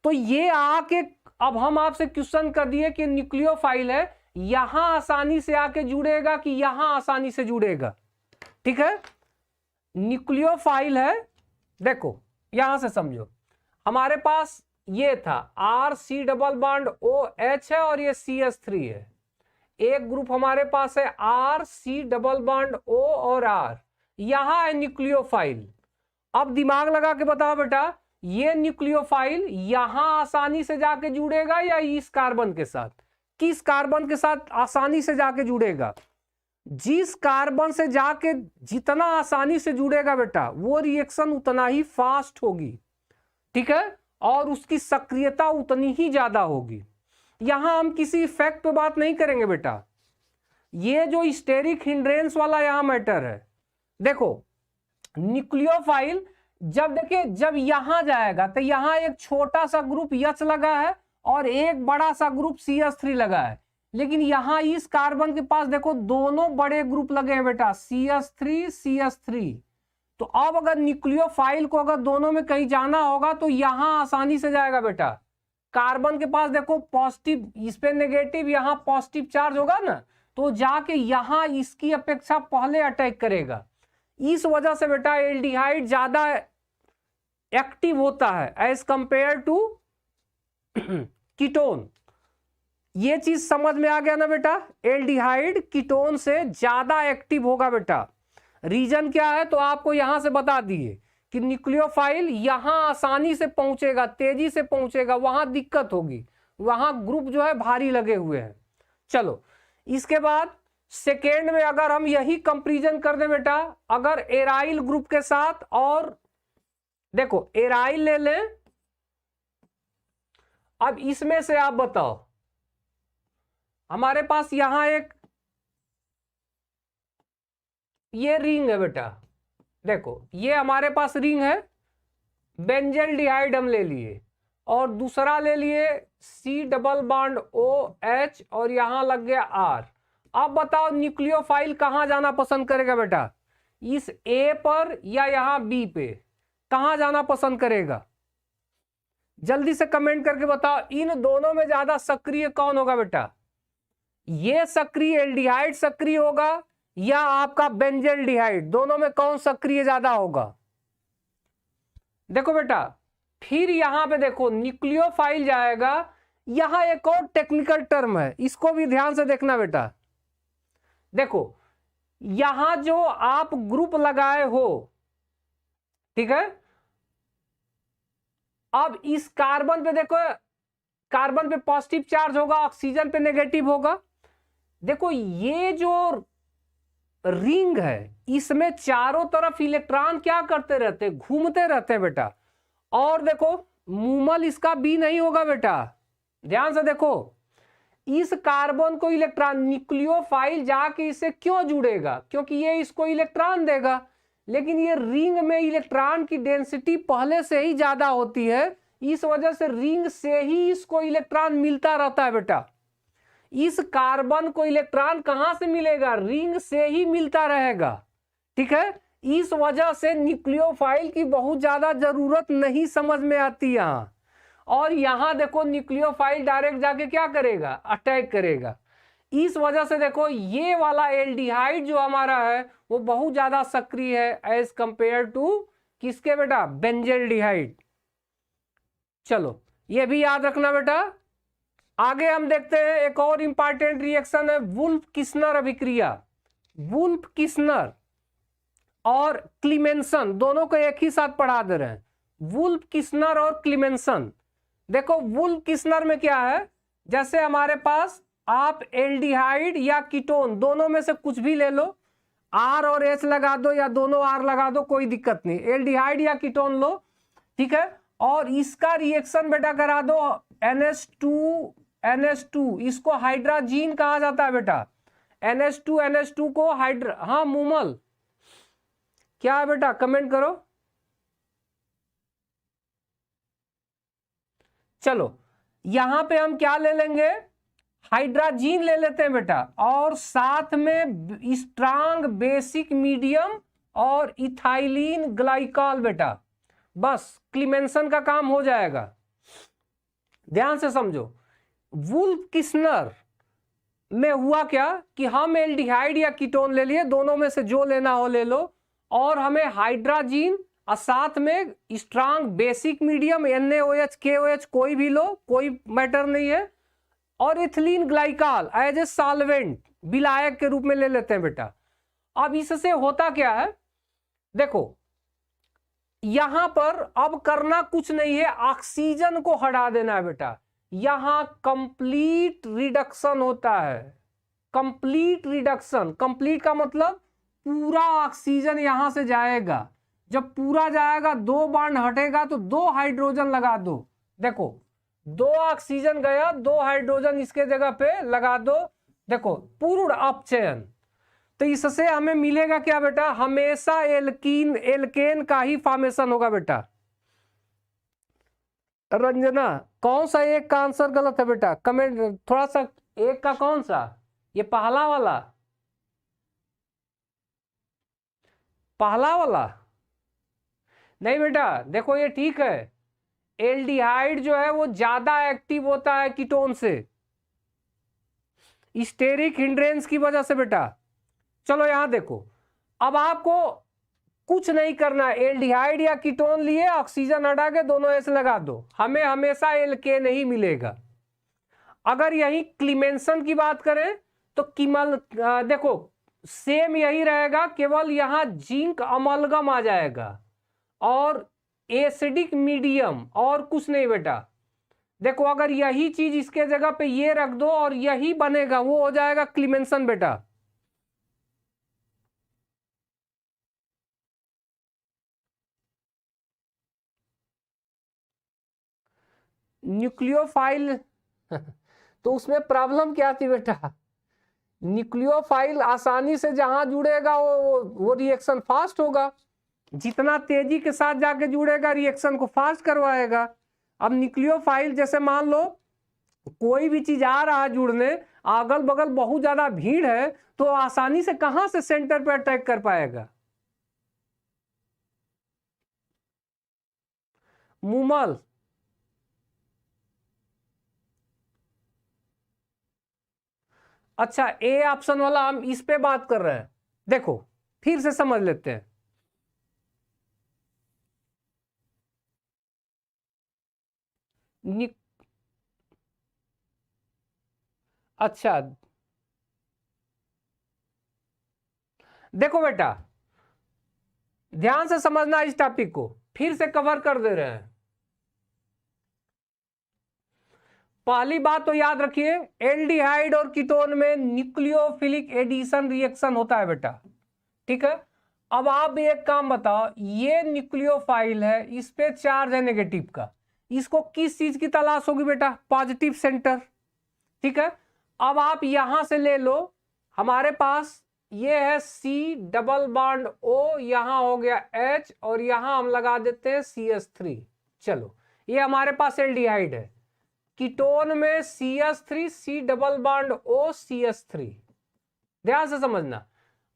तो ये आके अब हम आपसे क्वेश्चन कर दिए कि न्यूक्लियोफाइल है, यहां आसानी से आके जुड़ेगा कि यहां आसानी से जुड़ेगा। ठीक है, न्यूक्लियोफाइल है। देखो यहां से समझो, हमारे पास ये था RC डबल बॉन्ड OH है और ये CS3 है। एक ग्रुप हमारे पास है RC डबल बॉन्ड O और R, यहां है न्यूक्लियोफाइल। अब दिमाग लगा के बताओ बेटा, ये न्यूक्लियोफाइल यहां आसानी से जाके जुड़ेगा या इस कार्बन के साथ, किस कार्बन के साथ आसानी से जाके जुड़ेगा? जिस कार्बन से जाके जितना आसानी से जुड़ेगा बेटा, वो रिएक्शन उतना ही फास्ट होगी। ठीक है, और उसकी सक्रियता उतनी ही ज्यादा होगी। यहां हम किसी इफेक्ट पे बात नहीं करेंगे बेटा, ये जो स्टेरिक हिंड्रेंस वाला यहां मैटर है। देखो न्यूक्लियोफाइल जब देखिए जब यहां जाएगा तो यहां एक छोटा सा ग्रुप H लगा है और एक बड़ा सा ग्रुप CH3 लगा है, लेकिन यहां इस कार्बन के पास देखो दोनों बड़े ग्रुप लगे हैं बेटा, CH3 CH3। तो अब अगर न्यूक्लियोफाइल को अगर दोनों में कहीं जाना होगा तो यहां आसानी से जाएगा बेटा। कार्बन के पास देखो पॉजिटिव, इस पे नेगेटिव, यहां पॉजिटिव चार्ज होगा ना, तो जाके यहां इसकी अपेक्षा पहले अटैक करेगा। इस वजह से बेटा एल्डिहाइड ज्यादा एक्टिव होता है एज कंपेयर टू कीटोन। ये चीज समझ में आ गया ना बेटा, एल्डिहाइड कीटोन से ज्यादा एक्टिव होगा बेटा। रीजन क्या है तो आपको यहां से बता दिए कि न्यूक्लियोफाइल यहां आसानी से पहुंचेगा, तेजी से पहुंचेगा, वहां दिक्कत होगी, वहां ग्रुप जो है भारी लगे हुए हैं। चलो इसके बाद सेकेंड में अगर हम यही कंपैरिजन कर दें बेटा, अगर एराइल ग्रुप के साथ, और देखो एराइल ले लें, अब इसमें से आप बताओ, हमारे पास यहां एक ये रिंग है बेटा, देखो ये हमारे पास रिंग है, बेंजल्डिहाइड हम ले लिए और दूसरा ले लिए C डबल बॉन्ड OH और यहां लग गया R। अब बताओ न्यूक्लियोफाइल कहां जाना पसंद करेगा बेटा, इस A पर या यहां B पे, कहां जाना पसंद करेगा? जल्दी से कमेंट करके बताओ, इन दोनों में ज्यादा सक्रिय कौन होगा बेटा? ये सक्रिय एल्डिहाइड सक्रिय होगा या आपका बेंजल्डिहाइड? दोनों में कौन सक्रिय ज्यादा होगा? देखो बेटा फिर यहां पे देखो न्यूक्लियोफाइल जाएगा, यहां एक और टेक्निकल टर्म है, इसको भी ध्यान से देखना बेटा। देखो यहां जो आप ग्रुप लगाए हो, ठीक है, अब इस कार्बन पे देखो, कार्बन पे पॉजिटिव चार्ज होगा, ऑक्सीजन पे नेगेटिव होगा। देखो ये जो रिंग है इसमें चारों तरफ इलेक्ट्रॉन क्या करते रहते हैं, घूमते रहते हैं बेटा। और देखो मूमल इसका भी नहीं होगा बेटा, ध्यान से देखो, इस कार्बन को इलेक्ट्रॉन, न्यूक्लियोफाइल जाके इससे क्यों जुड़ेगा, क्योंकि ये इसको इलेक्ट्रॉन देगा, लेकिन ये रिंग में इलेक्ट्रॉन की डेंसिटी पहले से ही ज्यादा होती है, इस वजह से रिंग से ही इसको इलेक्ट्रॉन मिलता रहता है बेटा। इस कार्बन को इलेक्ट्रॉन कहां से मिलेगा, रिंग से ही मिलता रहेगा, ठीक है। इस वजह से न्यूक्लियोफाइल की बहुत ज्यादा जरूरत नहीं समझ में आती यहां। और यहां देखो न्यूक्लियोफाइल डायरेक्ट जाके क्या करेगा, अटैक करेगा। इस वजह से देखो ये वाला एल्डिहाइड जो हमारा है वो बहुत ज्यादा सक्रिय है एज कंपेयर टू किसके बेटा, बेंजल्डिहाइड। चलो ये भी याद रखना बेटा। आगे हम देखते हैं एक और इंपॉर्टेंट रिएक्शन है वुल्फ किस्नर अभिक्रिया। वुल्फ किस्नर और क्लीमेंसन दोनों को एक ही साथ पढ़ा दे रहे हैं, वुल्फ किस्नर और क्लीमेंसन। देखो वुल्फ किस्नर में क्या है, जैसे हमारे पास आप एल्डिहाइड या कीटोन दोनों में से कुछ भी ले लो, R और H लगा दो या दोनों R लगा दो, कोई दिक्कत नहीं, एल्डिहाइड या कीटोन लो, ठीक है। और इसका रिएक्शन बेटा करा दो NH2, इसको हाइड्राजीन कहा जाता है बेटा। NH2 को हाइड्रा, हाँ मूमल क्या है बेटा, कमेंट करो। चलो यहां पे हम क्या ले लेंगे, हाइड्राजीन ले लेते हैं बेटा, और साथ में स्ट्रांग बेसिक मीडियम और इथाइलिन ग्लाइकॉल बेटा, बस क्लीमेंसन का काम हो जाएगा। ध्यान से समझो, वुल्फ किस्नर में हुआ क्या कि हम एल्डिहाइड या कीटोन ले लिए, दोनों में से जो लेना हो ले लो, और हमें हाइड्राजीन और साथ में strong basic medium NaOH KOH कोई भी लो, कोई मैटर नहीं है, और ethylene glycol as a solvent विलायक के रूप में ले लेते हैं बेटा। अब इससे होता क्या है, देखो यहां पर अब करना कुछ नहीं है, ऑक्सीजन को हटा देना है बेटा। यहां कंप्लीट रिडक्शन होता है, कंप्लीट रिडक्शन, कंप्लीट का मतलब पूरा ऑक्सीजन यहां से जाएगा, जब पूरा जाएगा 2 बॉन्ड हटेगा तो 2 हाइड्रोजन लगा दो। देखो 2 ऑक्सीजन गया, 2 हाइड्रोजन इसके जगह पे लगा दो। देखो पूर्ण अपचयन। तो इससे हमें मिलेगा क्या बेटा, हमेशा एल्कीन एल्केन का ही फॉर्मेशन होगा बेटा। रंजना कौन सा एक का आंसर गलत है बेटा, कमेंट थोड़ा सा, एक का कौन सा, ये पहला वाला, पहला वाला नहीं बेटा। देखो ये ठीक है, एल्डिहाइड जो है वो ज्यादा एक्टिव होता है कीटोन से, स्टेरिक हिंड्रेंस की वजह से बेटा। चलो यहां देखो, अब आपको कुछ नहीं करना है, एल्डिहाइड या कीटोन लिए ऑक्सीजन हटा के दोनों ऐसे लगा दो, हमें हमेशा एल्केन ही मिलेगा। अगर यही क्लीमेंसन की बात करें तो कीमल देखो सेम यही रहेगा, केवल यहां जिंक अमलगम आ जाएगा और एसिडिक मीडियम, और कुछ नहीं बेटा। देखो अगर यही चीज इसके जगह पे ये रख दो और यही बनेगा, वो हो जाएगा क्लीमेंसन बेटा। न्यूक्लियोफाइल तो उसमें प्रॉब्लम क्या थी बेटा, न्यूक्लियोफाइल आसानी से जहां जुड़ेगा वो रिएक्शन फास्ट होगा, जितना तेजी के साथ जाके जुड़ेगा रिएक्शन को फास्ट करवाएगा। अब न्यूक्लियोफाइल जैसे मान लो कोई भी चीज आ रहा है जुड़ने, अगल बगल बहुत ज्यादा भीड़ है, तो आसानी से कहां से सेंटर पे अटैक कर पाएगा। मूमल अच्छा, ए ऑप्शन वाला हम इस पे बात कर रहे हैं। देखो फिर से समझ लेते हैं, अच्छा देखो बेटा ध्यान से समझना, इस टॉपिक को फिर से कवर कर दे रहे हैं। पहली बात तो याद रखिए, एल्डिहाइड और कीटोन में न्यूक्लियोफिलिक एडिशन रिएक्शन होता है बेटा, ठीक है। अब आप एक काम बताओ, ये न्यूक्लियोफाइल है, इस पे चार्ज है नेगेटिव का, इसको किस चीज की तलाश होगी बेटा, पॉजिटिव सेंटर, ठीक है। अब आप यहां से ले लो, हमारे पास ये है C डबल बॉन्ड O, यहां हो गया H और यहां हम लगा देते हैं CH3। चलो ये हमारे पास एल्डिहाइड है, कीटोन में CH3 C double bond O CH3। ध्यान से समझना,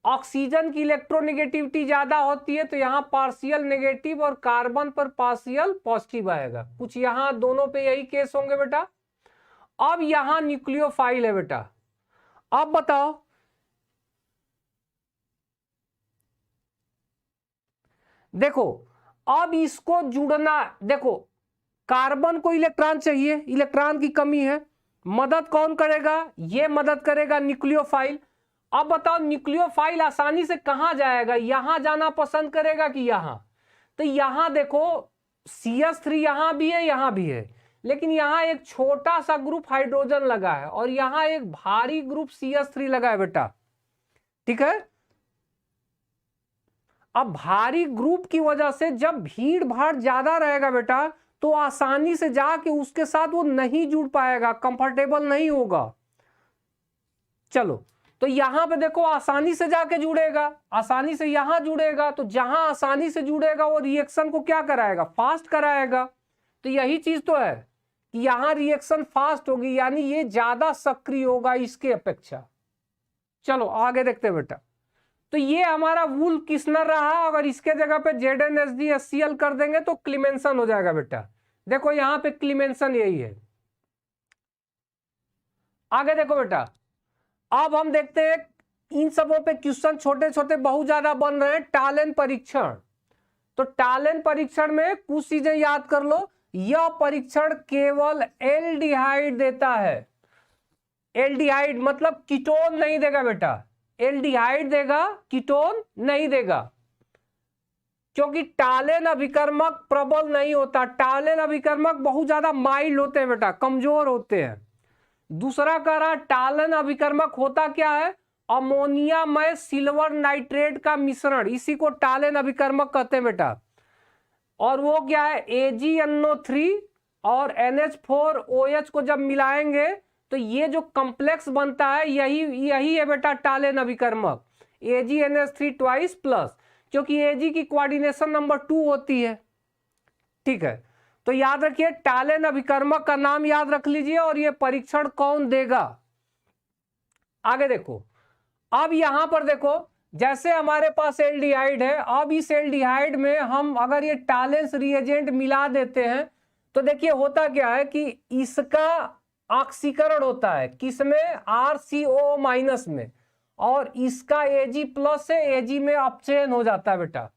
ऑक्सीजन की इलेक्ट्रोनेगेटिविटी ज्यादा होती है तो यहां पार्शियल नेगेटिव और कार्बन पर पार्शियल पॉजिटिव आएगा, कुछ यहां दोनों पे यही केस होंगे बेटा। अब यहां न्यूक्लियोफाइल है बेटा, अब बताओ देखो, अब इसको जुड़ना, देखो कार्बन को इलेक्ट्रॉन चाहिए, इलेक्ट्रॉन की कमी है, मदद कौन करेगा, ये मदद करेगा न्यूक्लियोफाइल। अब बताओ न्यूक्लियोफाइल आसानी से कहां जाएगा, यहां जाना पसंद करेगा कि यहां, तो यहां देखो CH3 यहां भी है, यहां भी है, लेकिन यहां एक छोटा सा ग्रुप हाइड्रोजन लगा है और यहां एक भारी ग्रुप CH3 लगा है बेटा, ठीक है। अब भारी ग्रुप की वजह से जब भीड़ भाड़ ज्यादा रहेगा बेटा, तो आसानी से जाके उसके साथ वो नहीं जुड़ पाएगा, कंफर्टेबल नहीं होगा। चलो तो यहां पे देखो आसानी से जाके जुड़ेगा, आसानी से यहां जुड़ेगा, तो जहां आसानी से जुड़ेगा वो रिएक्शन को क्या कराएगा, फास्ट कराएगा। तो यही चीज तो है कि यहां रिएक्शन फास्ट होगी, यानी ये ज्यादा सक्रिय होगा इसके अपेक्षा। चलो आगे देखते हैं बेटा, तो ये हमारा वुल किस्नर रहा, अगर इसके जगह पे ZnHgHCl कर देंगे तो क्लीमेंसन हो जाएगा बेटा। देखो यहां पे क्लीमेंसन यही है। आगे देखो बेटा, अब हम देखते हैं इन सबों पे क्वेश्चन छोटे छोटे बहुत ज्यादा बन रहे हैं। टालेन परीक्षण, तो टालेन परीक्षण में कुछ चीजें याद कर लो, यह परीक्षण केवल एल्डिहाइड देता है, एल्डिहाइड मतलब कीटोन नहीं देगा बेटा, एल्डिहाइड देगा, कीटोन नहीं देगा, क्योंकि टालेन अभिकर्मक प्रबल नहीं होता, टालेन अभिकर्मक बहुत ज्यादा माइल्ड होते हैं बेटा, कमजोर होते हैं। दूसरा कह रहा टालेन अभिकर्मक होता क्या है, अमोनिया में सिल्वर नाइट्रेट का मिश्रण, इसी को टालेन अभिकर्मक कहते हैं बेटा। और वो क्या है, AgNO3 और NH4OH को जब मिलाएंगे तो ये जो कॉम्प्लेक्स बनता है यही है बेटा टालेन अभिकर्मक, AgNH3 ट्वाइस प्लस, क्योंकि Ag की कोऑर्डिनेशन नंबर 2 होती है। ठीक है, तो याद रखिए टालेन अभिकर्मक का नाम याद रख लीजिए और ये परीक्षण कौन देगा। आगे देखो, अब यहां पर देखो, जैसे हमारे पास एल्डिहाइड है, अब इस एल्डिहाइड में हम अगर ये टालेंस रिएजेंट मिला देते हैं तो देखिए होता क्या है कि इसका ऑक्सीकरण होता है किसमें, RCOO माइनस में, और इसका Ag प्लस से Ag में अपचयन हो जाता है बेटा।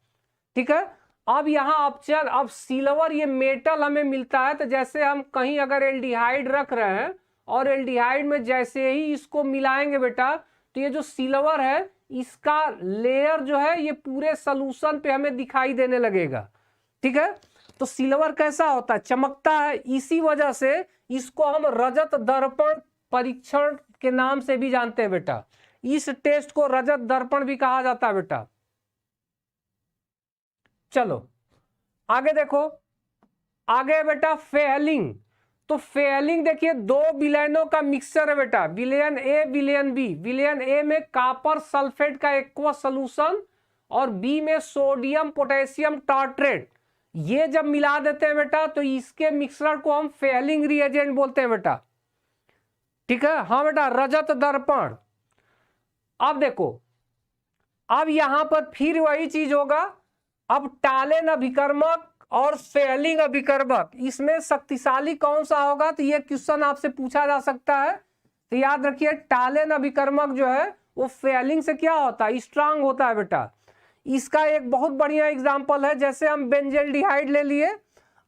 ठीक है, अब यहाँ अपचयन, अब सिल्वर ये मेटल हमें मिलता है, तो जैसे हम कहीं अगर एल्डिहाइड रख रहे हैं और एल्डिहाइड में जैसे ही इसको मिलाएंगे बेटा, तो ये जो सिल्वर है इसका लेयर जो है ये पूरे सॉल्यूशन पे हमें दिखाई देने लगेगा। ठीक है, तो सिल्वर कैसा होता है, चमकता है, इसी वजह से इसको हम रजत दर्पण परीक्षण के नाम से भी जानते हैं बेटा। इस टेस्ट को रजत दर्पण भी कहा जाता है बेटा। चलो आगे देखो, आगे बेटा फेलिंग। तो फेलिंग देखिए दो विलयनों का मिक्सचर है बेटा, विलयन ए विलयन बी। विलयन ए में कॉपर सल्फेट का एक्वस सॉल्यूशन और बी में सोडियम पोटेशियम टार्ट्रेट, ये जब मिला देते हैं बेटा तो इसके मिक्सचर को हम फेलिंग रिएजेंट बोलते हैं बेटा। ठीक है, हाँ बेटा, रजत दर्पण। अब देखो, अब यहां पर फिर वही चीज होगा, अब टालेन अभिकर्मक और फेलिंग अभिकर्मक, इसमें शक्तिशाली कौन सा होगा, तो ये क्वेश्चन आपसे पूछा जा सकता है। तो याद रखिए टालेन अभिकर्मक जो है वो फेलिंग से क्या होता है, स्ट्रांग होता है बेटा। इसका एक बहुत बढ़िया एग्जांपल है, जैसे हम बेंजेल्डिहाइड ले लिए,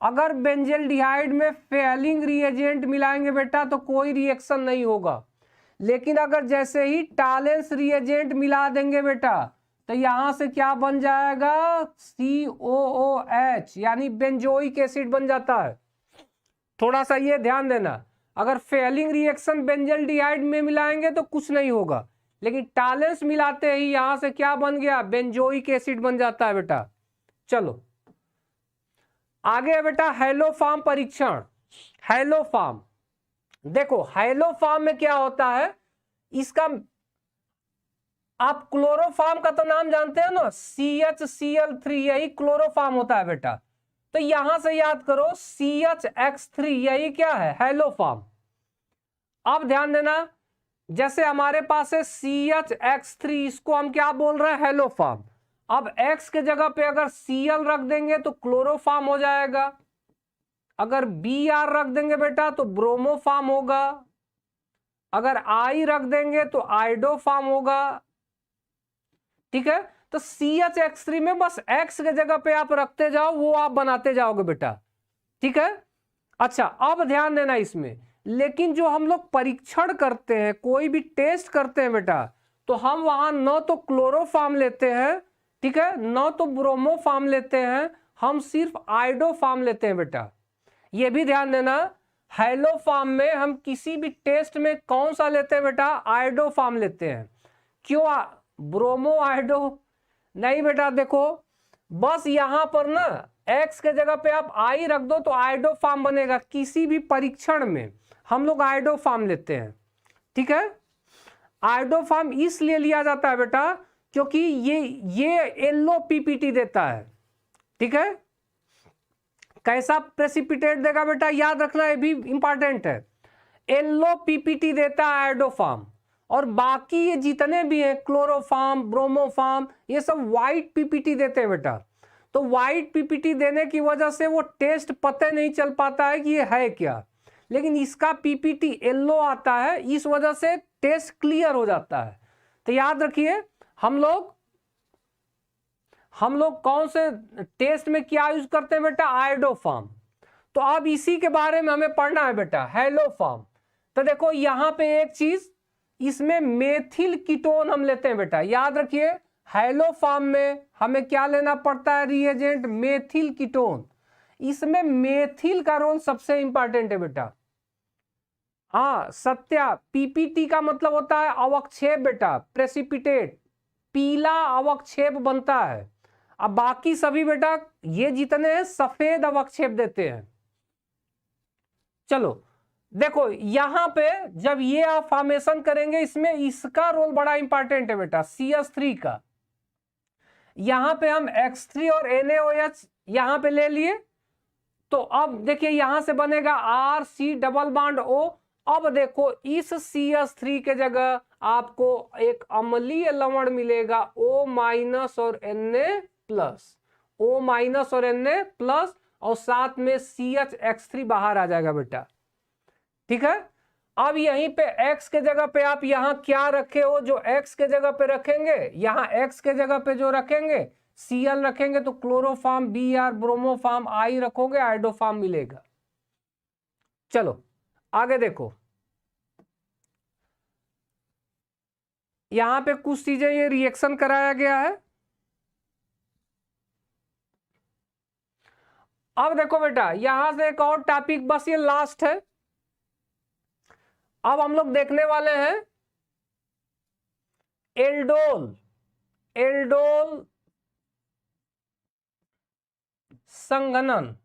अगर बेंजेल्डिहाइड में फेलिंग रिएजेंट मिलाएंगे बेटा तो कोई रिएक्शन नहीं होगा, लेकिन अगर जैसे ही टालेंस रिएजेंट मिला देंगे बेटा तो यहां से क्या बन जाएगा, COOH यानी बेंजोइक एसिड बन जाता है। थोड़ा सा ये ध्यान देना, अगर फेलिंग रिएक्शन बेंजेल्डिहाइड में मिलाएंगे तो कुछ नहीं होगा, लेकिन टालेंस मिलाते ही यहां से क्या बन गया, बेंजोइक एसिड बन जाता है बेटा। चलो आगे है बेटा हैलोफॉर्म परीक्षण। हैलोफॉर्म, देखो हैलोफॉर्म में क्या होता है, इसका आप क्लोरोफॉर्म का तो नाम जानते हैं ना, CHCl3, यही क्लोरोफॉर्म होता है बेटा। तो यहां से याद करो CHX3, यही क्या है, हैलोफॉर्म। अब ध्यान देना, जैसे हमारे पास है CHX3, इसको हम क्या बोल रहे हैं, हैलोफॉर्म। अब X के जगह पे अगर Cl रख देंगे तो क्लोरोफॉर्म हो जाएगा, अगर Br रख देंगे बेटा तो ब्रोमोफॉर्म होगा, अगर I रख देंगे तो आइडोफॉर्म होगा। ठीक है, तो CHX3 में बस X के जगह पे आप रखते जाओ, वो आप बनाते जाओगे बेटा। ठीक है, अच्छा अब ध्यान देना इसमें, लेकिन जो हम लोग परीक्षण करते हैं, कोई भी टेस्ट करते हैं बेटा, तो हम वहां न तो क्लोरोफॉर्म लेते हैं, ठीक है, न तो ब्रोमोफॉर्म लेते हैं, हम सिर्फ आइडोफॉर्म लेते हैं बेटा। ये भी ध्यान देना, हैलोफॉर्म में हम किसी भी टेस्ट में कौन सा लेते हैं बेटा, आइडोफॉर्म लेते हैं। क्यों ब्रोमो आइडो नहीं बेटा, देखो बस यहां पर ना X के जगह पे आप I रख दो तो आइडोफॉर्म बनेगा। किसी भी परीक्षण में हम लोग आइडोफॉर्म लेते हैं। ठीक है, आइडोफॉर्म इसलिए लिया जाता है बेटा क्योंकि ये येलो पीपीटी देता है। ठीक है, कैसा प्रेसिपिटेट देगा बेटा, याद रखना, ये भी इंपॉर्टेंट है। येलो पीपीटी देता है आइडोफॉर्म, और बाकी ये जितने भी हैं क्लोरोफॉर्म, ब्रोमोफॉर्म, ये सब व्हाइट पीपीटी देते हैं बेटा। तो व्हाइट पीपीटी देने की वजह से वो टेस्ट पता नहीं चल पाता है कि ये है क्या, लेकिन इसका पीपीटी येलो आता है, इस वजह से टेस्ट क्लियर हो जाता है। तो याद रखिए हम लोग कौन से टेस्ट में क्या यूज करते हैं बेटा, आइडोफॉर्म। तो अब इसी के बारे में हमें पढ़ना है बेटा, हैलोफॉर्म। तो देखो यहां पे एक चीज, इसमें मेथिल कीटोन हम लेते हैं बेटा। याद रखिए हैलोफॉर्म में हमें क्या लेना पड़ता है, रिएजेंट मेथिल कीटोन। इसमें मेथिल का रोल सबसे इंपॉर्टेंट है बेटा। हाँ सत्या, पीपीटी का मतलब होता है अवक्षेप बेटा, प्रेसिपिटेट, पीला अवक्षेप बनता है। अब बाकी सभी बेटा ये जितने हैं सफेद अवक्षेप देते हैं। चलो देखो यहां पे जब ये आप फॉर्मेशन करेंगे इसमें इसका रोल बड़ा इंपॉर्टेंट है बेटा, CH3 का। यहां पे हम X3 और NaOH यहां पे ले लिए, तो अब देखिए यहां से बनेगा RC डबल बॉन्ड O। अब देखो इस CH3 के जगह आपको एक अम्लीय लवण मिलेगा O माइनस और Na+, O माइनस और Na+, और साथ में CHX3 बाहर आ जाएगा बेटा। ठीक है, अब यहीं पे X के जगह पे आप यहां क्या रखे हो, जो X के जगह पे रखेंगे, यहां X के जगह पे जो रखेंगे Cl रखेंगे तो क्लोरोफॉर्म Br, ब्रोमोफॉर्म I रखोगे, आइडोफॉर्म मिलेगा। चलो आगे देखो, यहां पे कुछ चीजें ये रिएक्शन कराया गया है। अब देखो बेटा यहां से एक और टॉपिक, बस ये लास्ट है। अब हम लोग देखने वाले हैं एल्डोल, एल्डोल संघनन,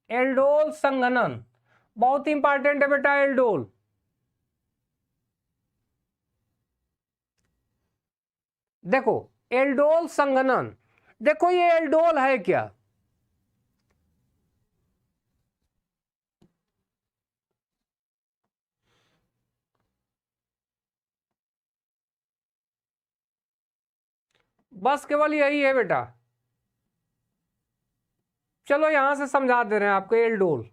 एल्डोल संघनन बहुत इंपॉर्टेंट है बेटा। एल्डोल देखो, एल्डोल संघनन, देखो ये एल्डोल है क्या, बस केवल यही है बेटा। चलो यहां से समझा दे रहे हैं आपको एल्डोल,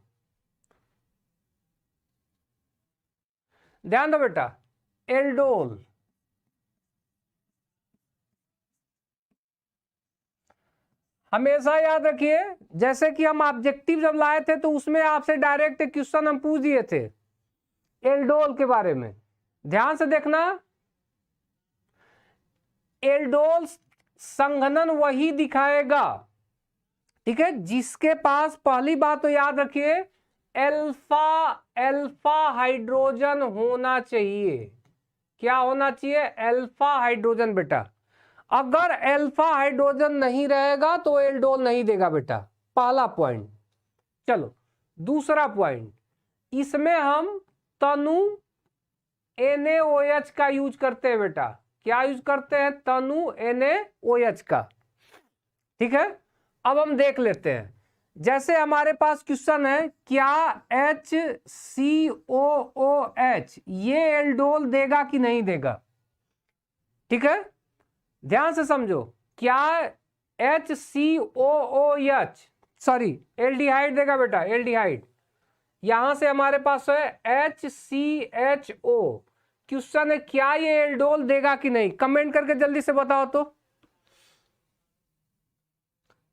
ध्यान दो बेटा। एल्डोल हमेशा याद रखिए, जैसे कि हम ऑब्जेक्टिव जब लाए थे तो उसमें आपसे डायरेक्ट क्वेश्चन हम पूछ दिए थे एल्डोल के बारे में, ध्यान से देखना। एल्डोल संघनन वही दिखाएगा, ठीक है, जिसके पास, पहली बात तो याद रखिए, अल्फा अल्फा हाइड्रोजन होना चाहिए। क्या होना चाहिए? अल्फा हाइड्रोजन बेटा। अगर अल्फा हाइड्रोजन नहीं रहेगा तो एल्डोल नहीं देगा बेटा, पहला पॉइंट। चलो दूसरा पॉइंट, इसमें हम तनु NaOH का यूज करते हैं बेटा। क्या यूज करते हैं? तनु NaOH का। ठीक है, अब हम देख लेते हैं, जैसे हमारे पास क्वेश्चन है, क्या HCOOH ये एल्डोल देगा कि नहीं देगा? ठीक है, ध्यान से समझो, क्या HCOOH, सॉरी एल्डिहाइड देगा बेटा, एल्डिहाइड। यहां से हमारे पास है HCHO। क्वेश्चन है क्या ये एल्डोल देगा कि नहीं? कमेंट करके जल्दी से बताओ तो।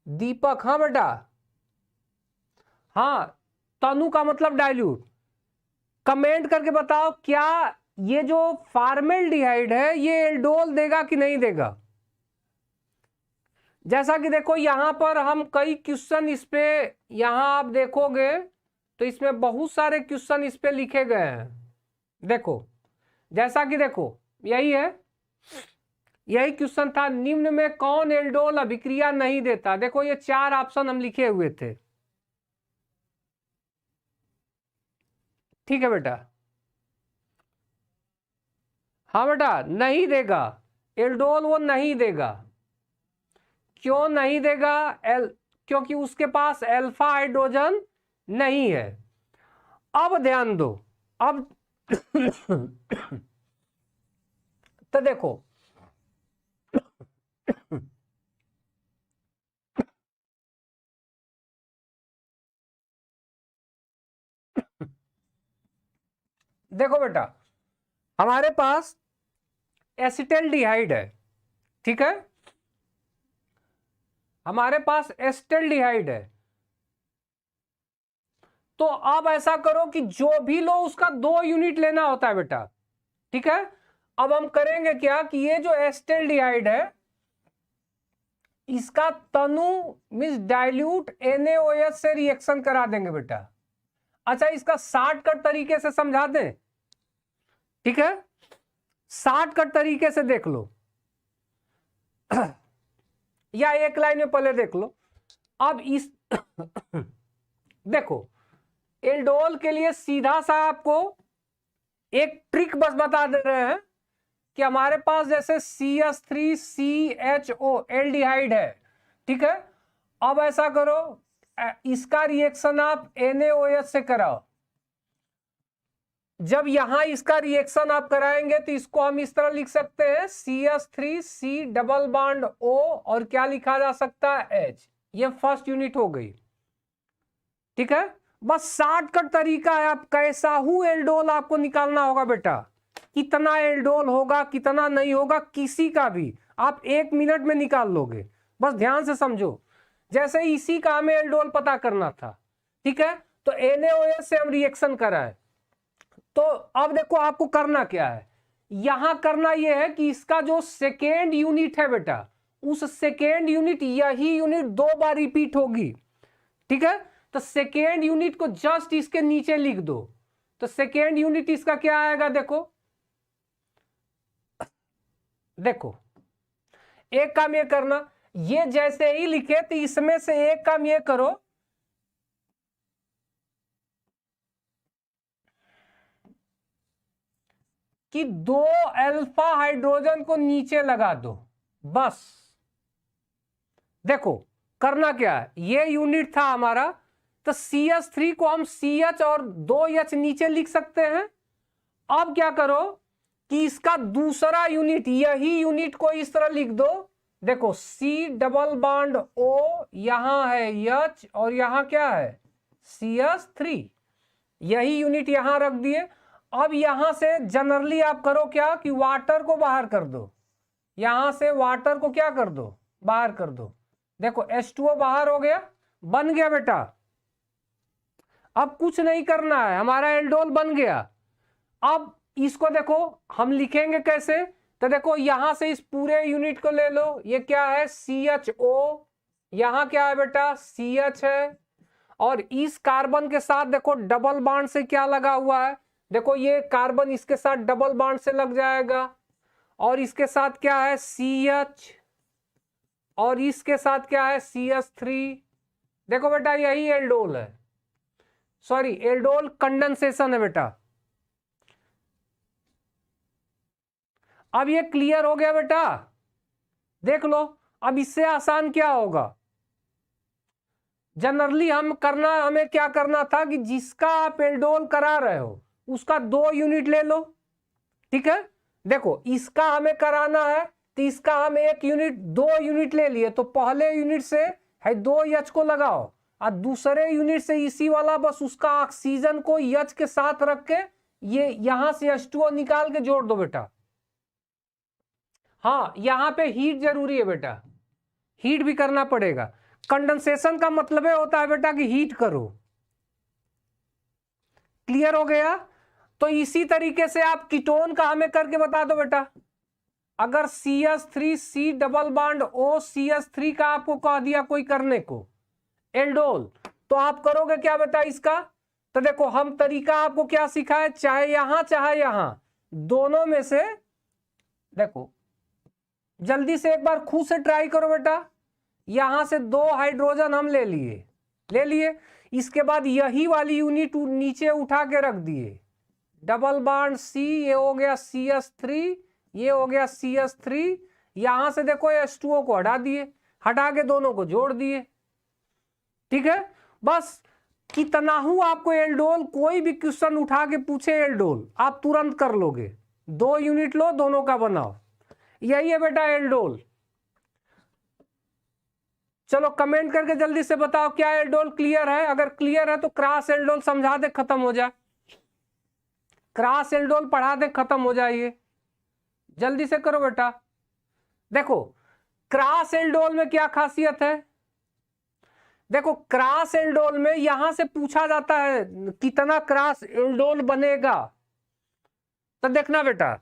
दीपक, हाँ बेटा, हाँ, तनु का मतलब डाइल्यूट। कमेंट करके बताओ क्या ये जो फॉर्मेल्डिहाइड है ये एल्डोल देगा कि नहीं देगा? जैसा कि देखो यहां पर हम कई क्वेश्चन इस पे, यहां आप देखोगे तो इसमें बहुत सारे क्वेश्चन इस पे लिखे गए हैं। देखो जैसा कि देखो यही है, यही क्वेश्चन था, निम्न में कौन एल्डोल अभिक्रिया नहीं देता? देखो ये 4 ऑप्शन हम लिखे हुए थे। ठीक है बेटा, हाँ बेटा नहीं देगा एल्डोल, वो नहीं देगा। क्यों नहीं देगा? क्योंकि उसके पास अल्फा हाइड्रोजन नहीं है। अब ध्यान दो, अब तो देखो देखो बेटा, हमारे पास एसिटल्डिहाइड है, ठीक है, हमारे पास एसिटल्डिहाइड है। तो अब ऐसा करो कि जो भी लो उसका 2 यूनिट लेना होता है बेटा। ठीक है, अब हम करेंगे क्या कि ये जो एसिटल्डिहाइड है इसका तनु मींस डाइल्यूट NaOH से रिएक्शन करा देंगे बेटा। अच्छा, इसका शॉर्टकट तरीके से समझा दें, ठीक है, शॉर्टकट तरीके से देख लो या एक लाइन में पहले देख लो। अब इस देखो, एल्डोल के लिए सीधा सा आपको एक ट्रिक बस बता दे रहे हैं कि हमारे पास जैसे CH3CHO एल्डिहाइड है, ठीक है। अब ऐसा करो, इसका रिएक्शन आप NaOH से कराओ। जब यहां इसका रिएक्शन आप कराएंगे तो इसको हम इस तरह लिख सकते हैं CH3C डबल बॉन्ड O और क्या लिखा जा सकता है H। ये फर्स्ट यूनिट हो गई, ठीक है। बस शॉर्टकट तरीका है, आप कैसा हूं एल्डोल आपको निकालना होगा बेटा। कितना एल्डोल होगा कितना नहीं होगा किसी का भी आप 1 मिनट में निकाल लोगे, बस ध्यान से समझो। जैसे इसी का हमें एल्डोल पता करना था, ठीक है, तो NaOH से हम रिएक्शन कराए। तो अब देखो आपको करना क्या है, यहां करना यह है कि इसका जो सेकेंड यूनिट है बेटा, उस सेकेंड यूनिट, यही यूनिट 2 बार रिपीट होगी, ठीक है। तो सेकेंड यूनिट को जस्ट इसके नीचे लिख दो। तो सेकेंड यूनिट इसका क्या आएगा, देखो देखो, एक काम ये करना, ये जैसे ही लिखे तो इसमें से एक काम ये करो, कि 2 अल्फा हाइड्रोजन को नीचे लगा दो, बस। देखो करना क्या है, ये यूनिट था हमारा, तो CH3 को हम CH और 2H नीचे लिख सकते हैं। अब क्या करो कि इसका दूसरा यूनिट, यही यूनिट को इस तरह लिख दो। देखो C डबल बॉन्ड O, यहां है H और यहां क्या है CH3, यही यूनिट यहां रख दिए। अब यहां से जनरली आप करो क्या कि वाटर को बाहर कर दो, यहां से वाटर को क्या कर दो, बाहर कर दो। देखो H2O बाहर हो गया, बन गया बेटा। अब कुछ नहीं करना है, हमारा एल्डोल बन गया। अब इसको देखो हम लिखेंगे कैसे, तो देखो यहां से इस पूरे यूनिट को ले लो, ये क्या है CHO, यहां क्या है बेटा CH है, और इस कार्बन के साथ देखो डबल बॉन्ड से क्या लगा हुआ है, देखो ये कार्बन इसके साथ डबल बॉन्ड से लग जाएगा, और इसके साथ क्या है CH, और इसके साथ क्या है CH3। देखो बेटा यही एल्डोल है, सॉरी एल्डोल कंडेंसेशन है बेटा। अब ये क्लियर हो गया बेटा, देख लो। अब इससे आसान क्या होगा, जनरली हमें क्या करना था कि जिसका आप एल्डोल करा रहे हो उसका 2 यूनिट ले लो, ठीक है। देखो इसका हमें कराना है तो इसका हम 1 यूनिट 2 यूनिट ले लिए, तो पहले यूनिट से है 2H को लगाओ और दूसरे यूनिट से इसी वाला बस उसका ऑक्सीजन को H के साथ रख के ये यहां से H2O निकाल के जोड़ दो बेटा। हाँ यहां पे हीट जरूरी है बेटा, हीट भी करना पड़ेगा। कंडेंसेशन का मतलब होता है बेटा कि हीट करो। क्लियर हो गया। तो इसी तरीके से आप कीटोन का हमें करके बता दो बेटा। अगर CH3C double bond O CH3 का आपको कह दिया कोई करने को एल्डोल, तो आप करोगे क्या बेटा इसका। तो देखो हम तरीका आपको क्या सिखाए, चाहे यहां दोनों में से, देखो जल्दी से एक बार खुद से ट्राई करो बेटा। यहां से 2 हाइड्रोजन हम ले लिए, इसके बाद यही वाली यूनिट नीचे उठा के रख दिए, डबल बॉन्ड C, ये हो गया CH3, ये हो गया CH3। यहां से देखो H2O को हटा दिए, हटा के दोनों को जोड़ दिए, ठीक है। बस कितना हूं आपको एल्डोल, कोई भी क्वेश्चन उठा के पूछे एल्डोल आप तुरंत कर लोगे। 2 यूनिट लो, दोनों का बनाओ, यही है बेटा एल्डोल। चलो कमेंट करके जल्दी से बताओ क्या एल्डोल क्लियर है। अगर क्लियर है तो क्रॉस एल्डोल समझा दे, खत्म हो जाए। क्रॉस एल्डोल पढ़ा दे, खत्म हो जाइए। जल्दी से करो बेटा। देखो क्रॉस एल्डोल में क्या खासियत है, देखो क्रॉस एल्डोल में यहां से पूछा जाता है कितना क्रॉस एल्डोल बनेगा। तो देखना बेटा,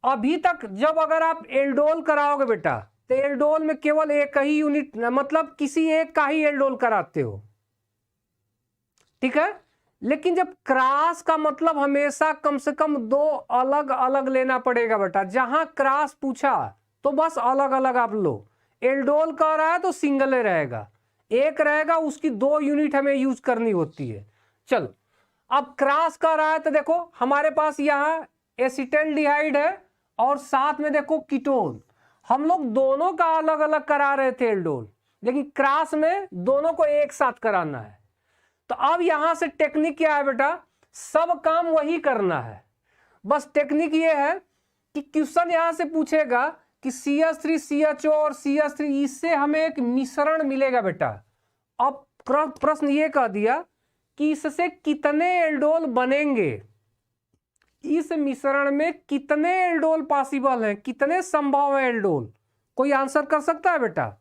अभी तक जब अगर आप एल्डोल कराओगे बेटा तो एल्डोल में केवल एक ही यूनिट, मतलब किसी एक का ही एल्डोल कराते हो, ठीक है। लेकिन जब क्रॉस का मतलब हमेशा कम से कम दो अलग अलग लेना पड़ेगा बेटा। जहां क्रॉस पूछा तो बस अलग अलग आप लो। एल्डोल कह रहा है तो सिंगल रहेगा, एक रहेगा उसकी 2 यूनिट हमें यूज करनी होती है। चलो अब क्रॉस कर रहा है तो देखो हमारे पास यहाँ एसिटल्डिहाइड है और साथ में देखो कीटोन। हम लोग दोनों का अलग अलग करा रहे थे एल्डोल, लेकिन क्रॉस में दोनों को एक साथ कराना है। तो अब यहां से टेक्निक क्या है बेटा, सब काम वही करना है। बस टेक्निक ये है कि क्वेश्चन यहां से पूछेगा कि CH3 CHO और CH3 इससे हमें एक मिश्रण मिलेगा बेटा। अब प्रश्न ये कह दिया कि इससे कितने एल्डोल बनेंगे, इस मिश्रण में कितने एल्डोल पॉसिबल है, कितने संभव है एल्डोल। कोई आंसर कर सकता है बेटा?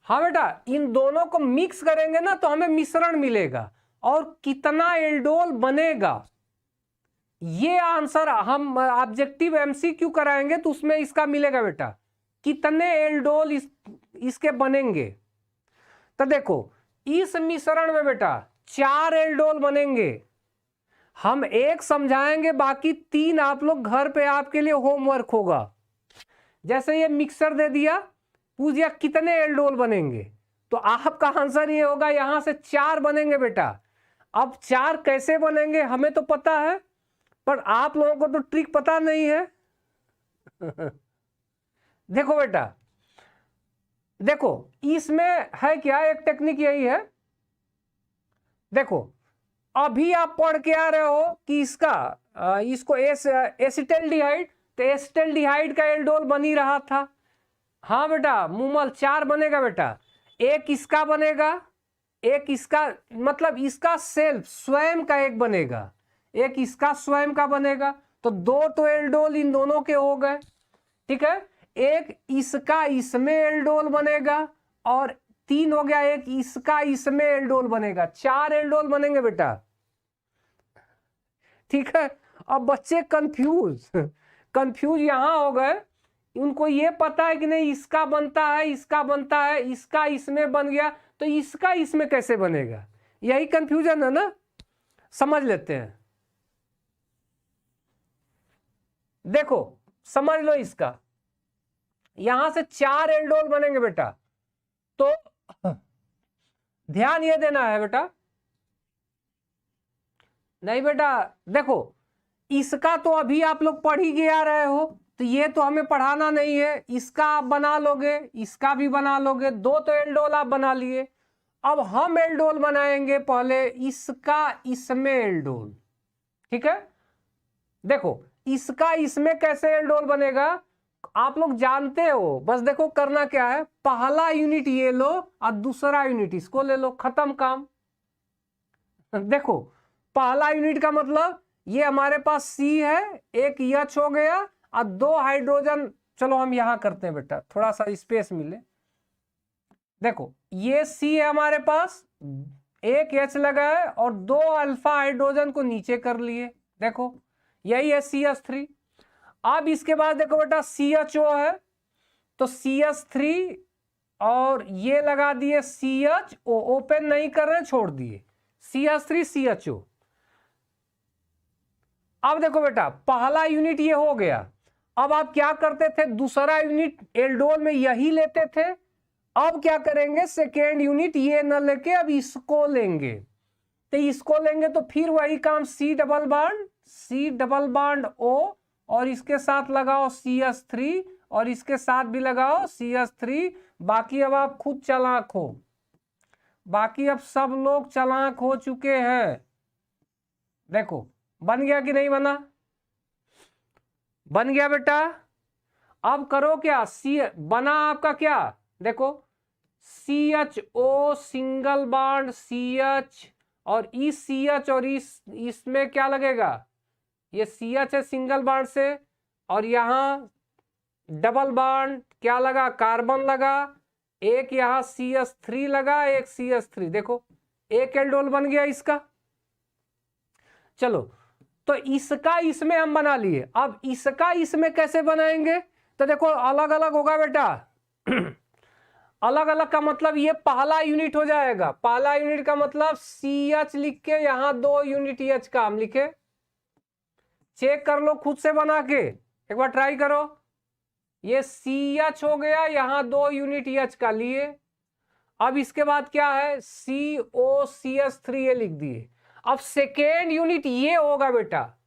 हाँ बेटा, इन दोनों को मिक्स करेंगे ना तो हमें मिश्रण मिलेगा, और कितना एल्डोल बनेगा ये आंसर हम ऑब्जेक्टिव MCQ कराएंगे तो उसमें इसका मिलेगा बेटा, कितने एल्डोल इसके बनेंगे। तो देखो इस मिश्रण में बेटा 4 एल्डोल बनेंगे। हम एक समझाएंगे, बाकी 3 आप लोग घर पे आपके लिए होमवर्क होगा। जैसे ये मिक्सर दे दिया, पूछ दिया कितने एल्डोल बनेंगे, तो आपका आंसर ये होगा यहां से 4 बनेंगे बेटा। अब 4 कैसे बनेंगे हमें तो पता है, पर आप लोगों को तो ट्रिक पता नहीं है। देखो बेटा, देखो इसमें है क्या, एक टेक्निक यही है। देखो अभी आप पढ़ के आ रहे हो कि इसको एसिटल्डिहाइड, तो एसिटल्डिहाइड का एल्डोल बन ही रहा था। हाँ बेटा, मूमल 4 बनेगा बेटा। एक इसका बनेगा, एक इसका, मतलब इसका सेल्फ स्वयं का एक बनेगा, एक इसका स्वयं का बनेगा। तो 2 तो एल्डोल इन दोनों के हो गए, ठीक है। एक इसका इसमें एल्डोल बनेगा, और 3 हो गया, एक इसका इसमें एल्डोल बनेगा। 4 एल्डोल बनेंगे बेटा, ठीक है। अब बच्चे कंफ्यूज यहां हो गए, उनको ये पता है कि नहीं इसका बनता है, इसका बनता है, इसका इसमें बन गया, तो इसका इसमें कैसे बनेगा, यही कंफ्यूजन है ना। समझ लेते हैं, देखो समझ लो इसका, यहां से 4 एल्डोल बनेंगे बेटा। तो ध्यान ये देना है बेटा, नहीं बेटा देखो इसका तो अभी आप लोग पढ़ ही के आ रहे हो, तो ये तो हमें पढ़ाना नहीं है। इसका आप बना लोगे, इसका भी बना लोगे, 2 तो एल्डोल आप बना लिए। अब हम एल्डोल बनाएंगे पहले इसका इसमें एल्डोल, ठीक है। देखो इसका इसमें कैसे एल्डोल बनेगा आप लोग जानते हो, बस देखो करना क्या है, पहला यूनिट ये लो और दूसरा यूनिट इसको ले लो, खत्म काम। देखो पहला यूनिट का मतलब ये हमारे पास C है, एक H हो गया और 2 हाइड्रोजन। चलो हम यहां करते हैं बेटा, थोड़ा सा स्पेस मिले। देखो ये C है हमारे पास, एक H लगा है और 2 अल्फा हाइड्रोजन को नीचे कर लिए। देखो यही है CH3। अब इसके बाद देखो बेटा CHO है, तो CH3 और ये लगा दिए CHO, ओपन नहीं कर रहे, छोड़ दिए CH3 CHO। अब देखो बेटा पहला यूनिट ये हो गया। अब आप क्या करते थे, दूसरा यूनिट एल्डोल में यही लेते थे। अब क्या करेंगे, सेकेंड यूनिट ये न लेके अब इसको लेंगे। तो इसको लेंगे तो फिर वही काम, C डबल बॉन्ड O, और इसके साथ लगाओ CH3 और इसके साथ भी लगाओ CH3। बाकी अब आप खुद चालाक हो, बाकी अब सब लोग चालाक हो चुके हैं। देखो बन गया कि नहीं बना, बन गया बेटा। अब करो क्या, बना आपका क्या, देखो CHO सिंगल बॉन्ड CH, और इस CH और इसमें क्या लगेगा, ये CH है सिंगल बॉन्ड से, और यहां डबल बॉन्ड क्या लगा, कार्बन लगा, एक यहां CH3 लगा, एक CH3। देखो एक एल्डोल बन गया इसका। चलो तो इसका इसमें हम बना लिए। अब इसका इसमें कैसे बनाएंगे, तो देखो अलग अलग होगा बेटा। अलग अलग का मतलब ये पहला यूनिट हो जाएगा। पहला यूनिट का मतलब CH लिख के यहां 2 यूनिट EH का हम लिखे। चेक कर लो खुद से बना के, एक बार ट्राई करो। ये CH हो गया, यहां 2 यूनिट EH का लिए। अब इसके बाद क्या है, COCH3 लिख दिए। अब सेकेंड यूनिट ये होगा बेटा,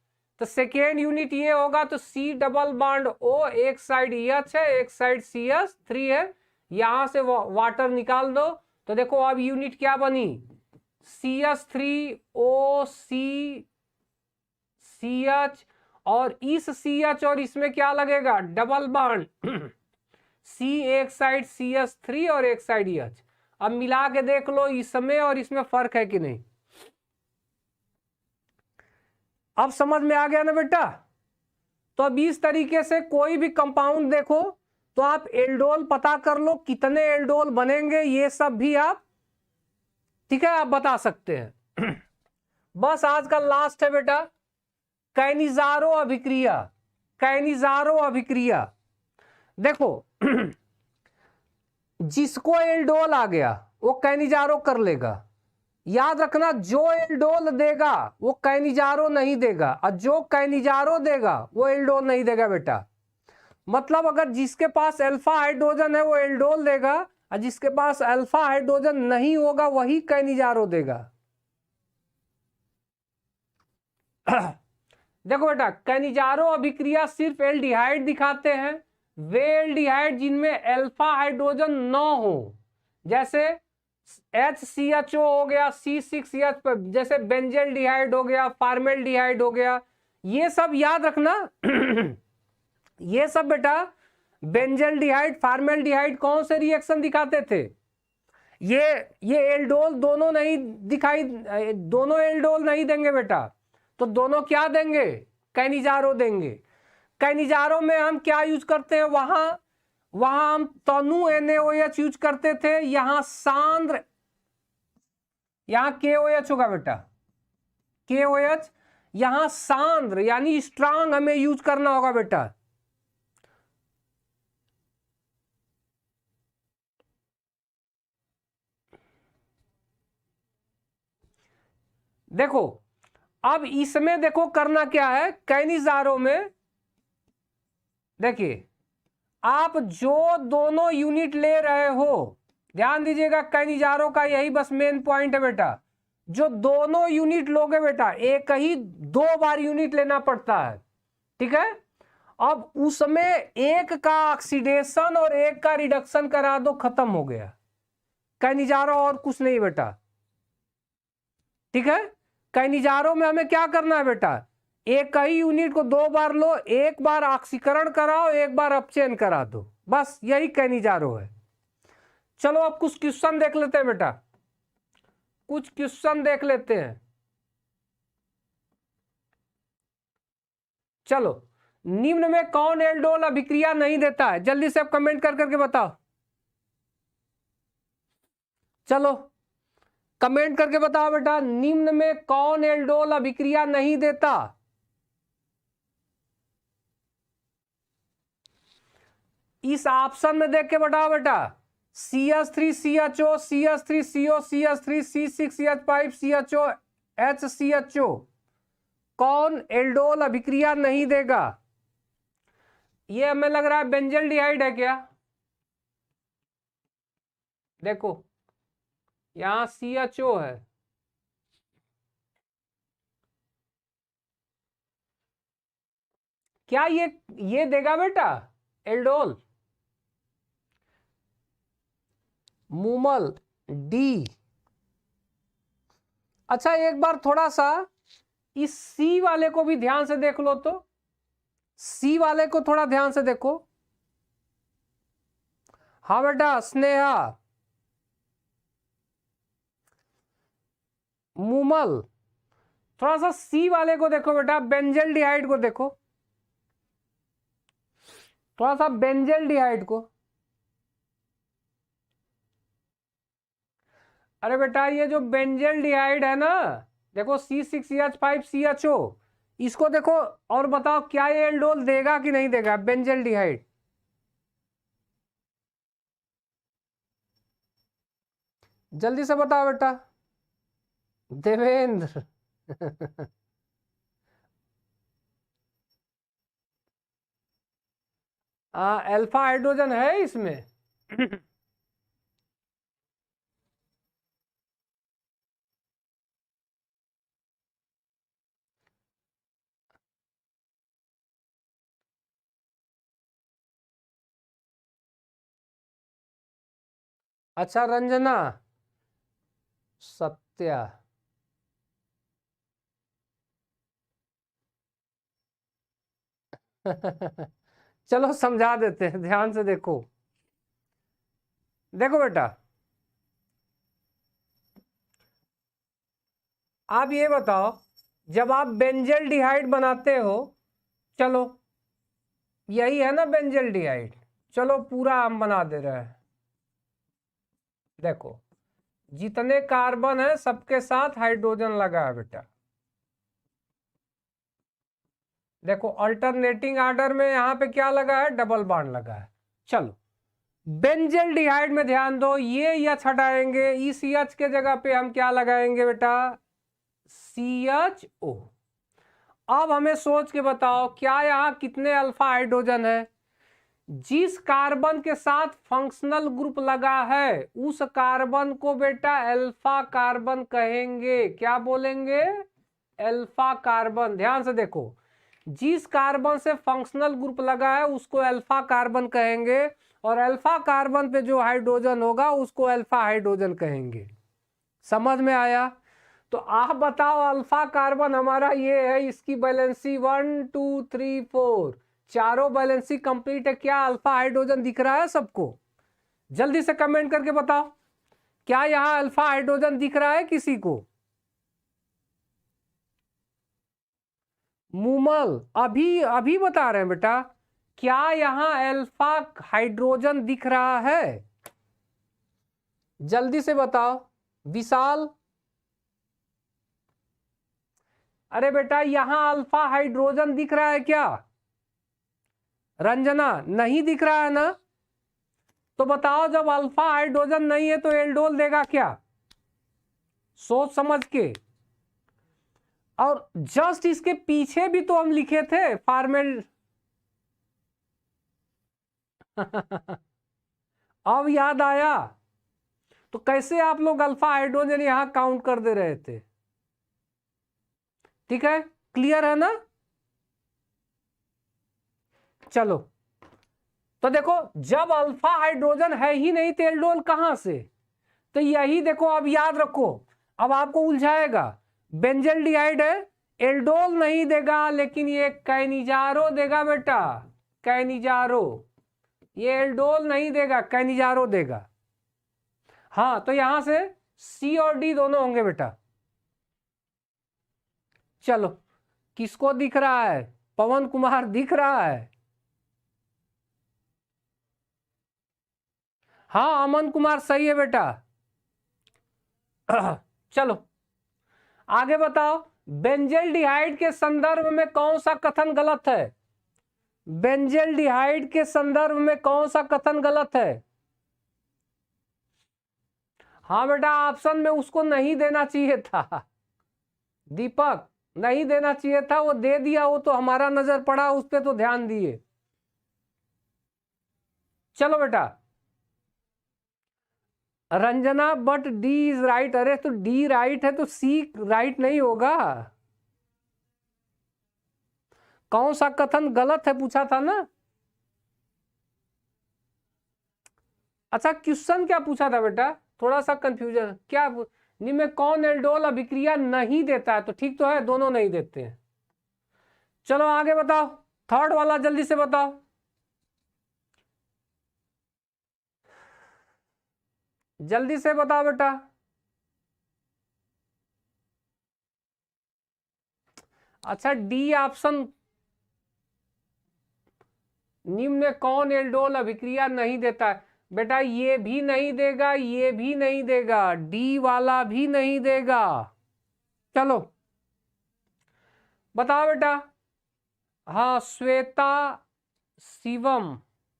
तो सेकेंड यूनिट ये होगा तो C डबल बॉन्ड O, एक साइड EH है एक साइड CH3 है, यहां से वाटर निकाल दो। तो देखो अब यूनिट क्या बनी, CH3OCCH, और इस CH और इसमें क्या लगेगा, डबल बॉन्ड C एक साइड CH3 और एक साइड EH। अब मिला के देख लो इसमें और इसमें फर्क है कि नहीं। अब समझ में आ गया ना बेटा। तो अब इस तरीके से कोई भी कंपाउंड देखो तो आप एल्डोल पता कर लो, कितने एल्डोल बनेंगे ये सब भी आप, ठीक है, आप बता सकते हैं। बस आज का लास्ट है बेटा, कैनिजारो अभिक्रिया। कैनिजारो अभिक्रिया देखो जिसको एल्डोल आ गया वो कैनिजारो कर लेगा। याद रखना, जो एल्डोल देगा वो कैनिजारो नहीं देगा, और जो कैनिजारो देगा वो एल्डोल नहीं देगा बेटा। मतलब अगर जिसके पास अल्फा हाइड्रोजन है वो एल्डोल देगा, और जिसके पास अल्फा हाइड्रोजन नहीं होगा वही कैनिजारो देगा। देखो बेटा, कैनिजारो अभिक्रिया सिर्फ एल्डिहाइड दिखाते हैं, वे एल्डिहाइड जिनमें अल्फा हाइड्रोजन न हो, जैसे HCHO हो गया, C6H, जैसे बेंजेल्डिहाइड हो गया, फार्मेल्डिहाइड हो गया, ये सब याद रखना। ये सब बेटा बेंजेल्डिहाइड फार्मेल्डिहाइड कौन से रिएक्शन दिखाते थे, ये एल्डोल दोनों नहीं दिखाई, दोनों एल्डोल नहीं देंगे बेटा, तो दोनों क्या देंगे, कैनिजारो देंगे। कैनिजारो में हम क्या यूज करते हैं, वहां हम तनु NaOH यूज करते थे, यहां सांद्र, यहां KOH होगा बेटा, KOH, यहां सांद्र यानी स्ट्रांग हमें यूज करना होगा बेटा। देखो अब इसमें देखो करना क्या है, कैनिजारो में देखिए आप जो दोनों यूनिट ले रहे हो, ध्यान दीजिएगा, कैनिजारो का यही बस मेन पॉइंट है बेटा, जो दोनों यूनिट लोगे बेटा एक ही 2 बार यूनिट लेना पड़ता है, ठीक है। अब उसमें एक का ऑक्सीडेशन और एक का रिडक्शन करा दो, खत्म हो गया कैनिजारो, और कुछ नहीं बेटा, ठीक है। कैनिजारो में हमें क्या करना है बेटा, एक ही यूनिट को 2 बार लो, एक बार ऑक्सीकरण कराओ, एक बार अपचयन करा दो, बस यही कैनिजारो है। चलो अब कुछ क्वेश्चन देख लेते हैं बेटा, कुछ क्वेश्चन देख लेते हैं। चलो, निम्न में कौन एल्डोल अभिक्रिया नहीं देता है, जल्दी से आप कमेंट कर करके बताओ। चलो कमेंट करके बताओ बेटा, निम्न में कौन एल्डोल अभिक्रिया नहीं देता। इस ऑप्शन में देख के बताओ बेटा, CH3CHO, CH3CO, CH3, C6CH5, CHO, HCHO, कौन एल्डोल अभिक्रिया नहीं देगा। ये हमें लग रहा है बेंजेल्डिहाइड है क्या, देखो यहां CHO है, क्या ये देगा बेटा एल्डोल, मूमल डी। अच्छा एक बार थोड़ा सा इस C वाले को भी ध्यान से देख लो, तो C वाले को थोड़ा ध्यान से देखो। हाँ बेटा स्नेहा, मूमल, थोड़ा सा C वाले को देखो बेटा, बेंजेल्डिहाइड को देखो, थोड़ा सा बेंजेल्डिहाइड को। अरे बेटा ये जो बेंजेल्डिहाइड है ना, देखो C6CH5CHO, इसको देखो और बताओ क्या ये एल्डोल देगा कि नहीं देगा, बेंजेल्डिहाइड। जल्दी से बताओ बेटा। देवेंद्र अल्फा हाइड्रोजन है इसमें अच्छा रंजना, सत्या, चलो समझा देते हैं, ध्यान से देखो। देखो बेटा, आप ये बताओ, जब आप बेंजल डिहाइड बनाते हो, चलो यही है ना बेंजल डिहाइड, चलो पूरा हम बना दे रहे हैं। देखो जितने कार्बन है सबके साथ हाइड्रोजन लगा है बेटा। देखो अल्टरनेटिंग ऑर्डर में यहां पे क्या लगा है, डबल बॉन्ड लगा है। चलो बेंजल डिहाइड में ध्यान दो, ये एच हटाएंगे, इस एच के जगह पे हम क्या लगाएंगे बेटा, CHO। अब हमें सोच के बताओ, क्या यहां कितने अल्फा हाइड्रोजन है। जिस कार्बन के साथ फंक्शनल ग्रुप लगा है उस कार्बन को बेटा अल्फा कार्बन कहेंगे। क्या बोलेंगे, अल्फा कार्बन। ध्यान से देखो, जिस कार्बन से फंक्शनल ग्रुप लगा है उसको अल्फा कार्बन कहेंगे, और अल्फा कार्बन पे जो हाइड्रोजन होगा उसको अल्फा हाइड्रोजन कहेंगे। समझ में आया। तो आप बताओ, अल्फा कार्बन हमारा ये है, इसकी वैलेंसी 1 2 3 4, चारों वैलेंसी कंप्लीट है। क्या अल्फा हाइड्रोजन दिख रहा है सबको? जल्दी से कमेंट करके बताओ, क्या यहां अल्फा हाइड्रोजन दिख रहा है किसी को? मूमल अभी अभी बता रहे हैं बेटा, क्या यहां अल्फा हाइड्रोजन दिख रहा है? जल्दी से बताओ। विशाल, अरे बेटा यहां अल्फा हाइड्रोजन दिख रहा है क्या? रंजना, नहीं दिख रहा है ना? तो बताओ, जब अल्फा हाइड्रोजन नहीं है तो एल्डोल देगा क्या? सोच समझ के। और जस्ट इसके पीछे भी तो हम लिखे थे फार्मेल अब याद आया। तो कैसे आप लोग अल्फा हाइड्रोजन यहां काउंट कर दे रहे थे? ठीक है, क्लियर है ना? चलो, तो देखो जब अल्फा हाइड्रोजन है ही नहीं तो एल्डोल कहां से? तो यही देखो, अब याद रखो, अब आपको उलझाएगा। बेंजल डिहाइड है, एल्डोल नहीं देगा, लेकिन ये कैनिजारो देगा बेटा, कैनिजारो। ये एल्डोल नहीं देगा, कैनिजारो देगा। हाँ, तो यहां से सी और डी दोनों होंगे बेटा। चलो, किसको दिख रहा है? पवन कुमार दिख रहा है? हाँ अमन कुमार सही है बेटा। चलो आगे बताओ, बेंजल डिहाइड के संदर्भ में कौन सा कथन गलत है? बेंजल डिहाइड के संदर्भ में कौन सा कथन गलत है? हाँ बेटा, ऑप्शन में उसको नहीं देना चाहिए था दीपक, नहीं देना चाहिए था, वो दे दिया, वो तो हमारा नजर पड़ा उस पर तो ध्यान दिए। चलो बेटा, Ranjana but D is right. अरे तो डी राइट है तो सी राइट नहीं होगा? कौन सा कथन गलत है पूछा था ना? अच्छा क्वेश्चन क्या पूछा था बेटा, थोड़ा सा कंफ्यूजन क्या? निम्न में कौन एल्डोल अभिक्रिया नहीं देता है? तो ठीक तो है, दोनों नहीं देते हैं। चलो आगे बताओ, थर्ड वाला जल्दी से बताओ। जल्दी से बताओ बेटा। अच्छा डी ऑप्शन, निम्न में कौन एल्डोल अभिक्रिया नहीं देता है? बेटा ये भी नहीं देगा, ये भी नहीं देगा, डी वाला भी नहीं देगा। चलो बताओ बेटा। हाँ श्वेता, शिवम,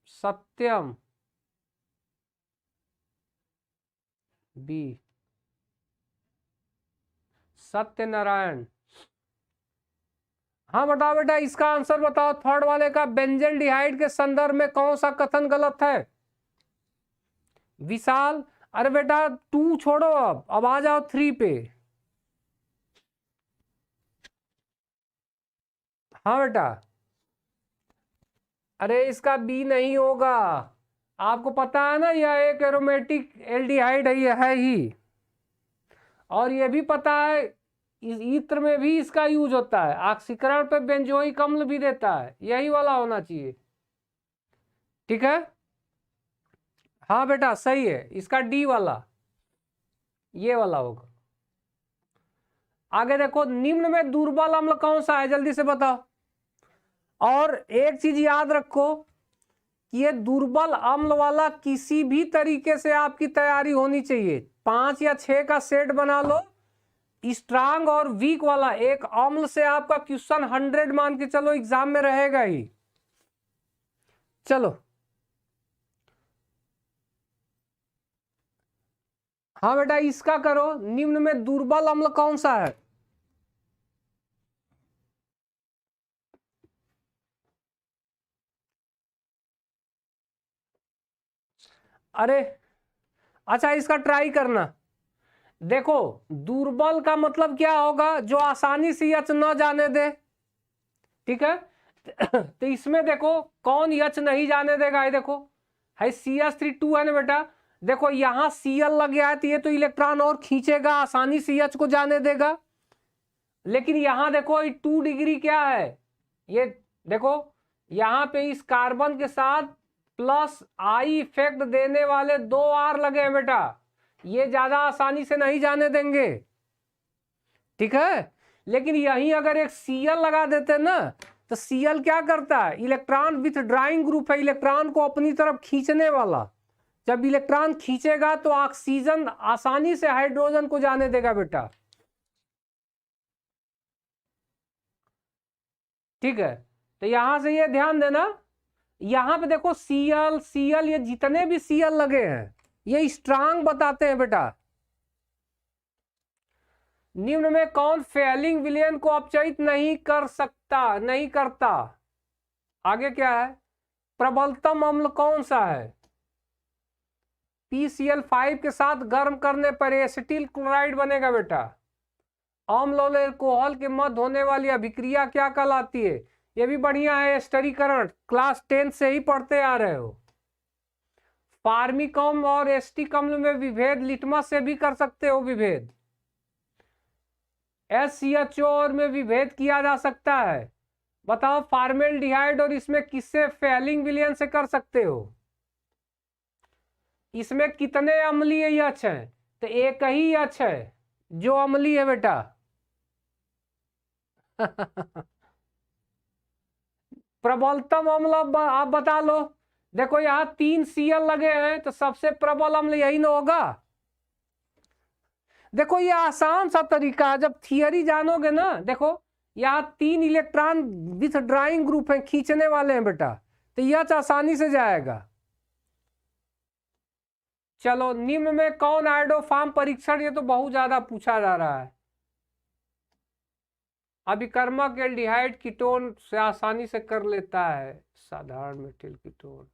सत्यम, बी सत्यनारायण। हाँ बताओ बेटा, इसका आंसर बताओ थर्ड वाले का। बेंजल्डिहाइड के संदर्भ में कौन सा कथन गलत है? विशाल। अरे बेटा 2 छोड़ो, अब आ जाओ 3 पे। हाँ बेटा। अरे इसका बी नहीं होगा। आपको पता है ना, यह एक एरोमेटिक एल्डिहाइड है ही। और यह भी पता है इस इत्र में भी इसका यूज होता है, ऑक्सीकरण पे बेंजोइक अम्ल भी देता है। यही वाला होना चाहिए। ठीक है। हाँ बेटा सही है, इसका डी वाला, ये वाला होगा। आगे देखो, निम्न में दुर्बल अम्ल कौन सा है, जल्दी से बताओ। और एक चीज याद रखो कि ये दुर्बल अम्ल वाला किसी भी तरीके से आपकी तैयारी होनी चाहिए। 5 या 6 का सेट बना लो। स्ट्रांग और वीक वाला एक अम्ल से आपका क्वेश्चन 100 मान के चलो एग्जाम में रहेगा ही। चलो हाँ बेटा, इसका करो। निम्न में दुर्बल अम्ल कौन सा है? अरे अच्छा, इसका ट्राई करना। देखो, दुर्बल का मतलब क्या होगा? जो आसानी से यच न जाने दे। ठीक है। तो इसमें देखो कौन यच नहीं जाने देगा, ये देखो है CH3 है ना बेटा। देखो यहां Cl लग गया है, तो ये तो इलेक्ट्रॉन और खींचेगा, आसानी से H को जाने देगा। लेकिन यहां देखो 2 डिग्री क्या है, ये देखो यहां पे इस कार्बन के साथ प्लस आई इफेक्ट देने वाले 2 R लगे हैं बेटा, ये ज्यादा आसानी से नहीं जाने देंगे। ठीक है। लेकिन यहीं अगर एक Cl लगा देते ना, तो Cl क्या करता है? इलेक्ट्रॉन विथड्राइंग ग्रुप है, इलेक्ट्रॉन को अपनी तरफ खींचने वाला। जब इलेक्ट्रॉन खींचेगा तो ऑक्सीजन आसानी से हाइड्रोजन को जाने देगा बेटा। ठीक है। तो यहां से ये ध्यान देना, यहां पे देखो Cl ये जितने भी Cl लगे हैं ये स्ट्रांग बताते हैं बेटा। निम्न में कौन फेलिंग विलयन को अपचयित नहीं कर सकता, नहीं करता? आगे क्या है? प्रबलतम अम्ल कौन सा है? PCl5 के साथ गर्म करने पर एसिटिल क्लोराइड बनेगा बेटा। अम्ल और अल्कोहल के मध्य होने वाली अभिक्रिया क्या कहलाती है? ये भी बढ़िया है, स्टरीकरण क्लास 10 से ही पढ़ते आ रहे हो। फार्मिक अम्ल और एस्टिक अम्ल में विभेद लिटमस से भी कर सकते हो विभेद। SCHO और में विभेद किया जा सकता है। बताओ फार्मेल्डिहाइड और इसमें किससे फेलिंग विलयन से कर सकते हो? इसमें कितने अम्लीय यच हैं? तो एक ही यच है जो अम्लीय है बेटा। प्रबलतम अम्ल आप बता लो। देखो यहाँ 3 Cl लगे हैं, तो सबसे प्रबल अम्ल यही ना होगा। देखो ये आसान सा तरीका है, जब थियरी जानोगे ना। देखो यहाँ 3 इलेक्ट्रॉन विथड्राइंग ग्रुप है, खींचने वाले हैं बेटा, तो यह आसानी से जाएगा। चलो, निम्न में कौन आयोडोफॉर्म परीक्षण, ये तो बहुत ज्यादा पूछा जा रहा है। अभिकर्मक एल्डिहाइड कीटोन से आसानी से कर लेता है साधारण मेथिल कीटोन।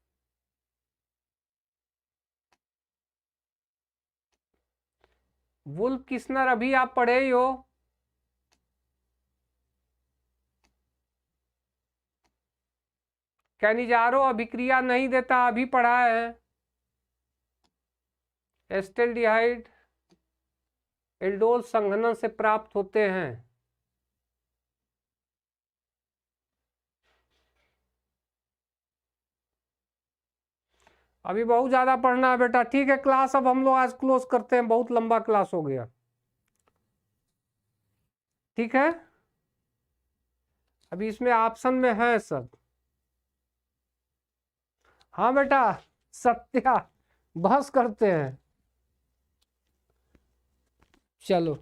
वुल्फ किस्नर अभी आप पढ़े ही हो। कैनिजारो अभिक्रिया नहीं देता, अभी पढ़ा है। एस्टेल्डिहाइड एल्डोल संघनन से प्राप्त होते हैं। अभी बहुत ज्यादा पढ़ना है बेटा। ठीक है, क्लास अब हम लोग आज क्लोज करते हैं, बहुत लंबा क्लास हो गया। ठीक है, अभी इसमें ऑप्शन में है सब। हाँ बेटा, सत्या बहस करते हैं। चलो।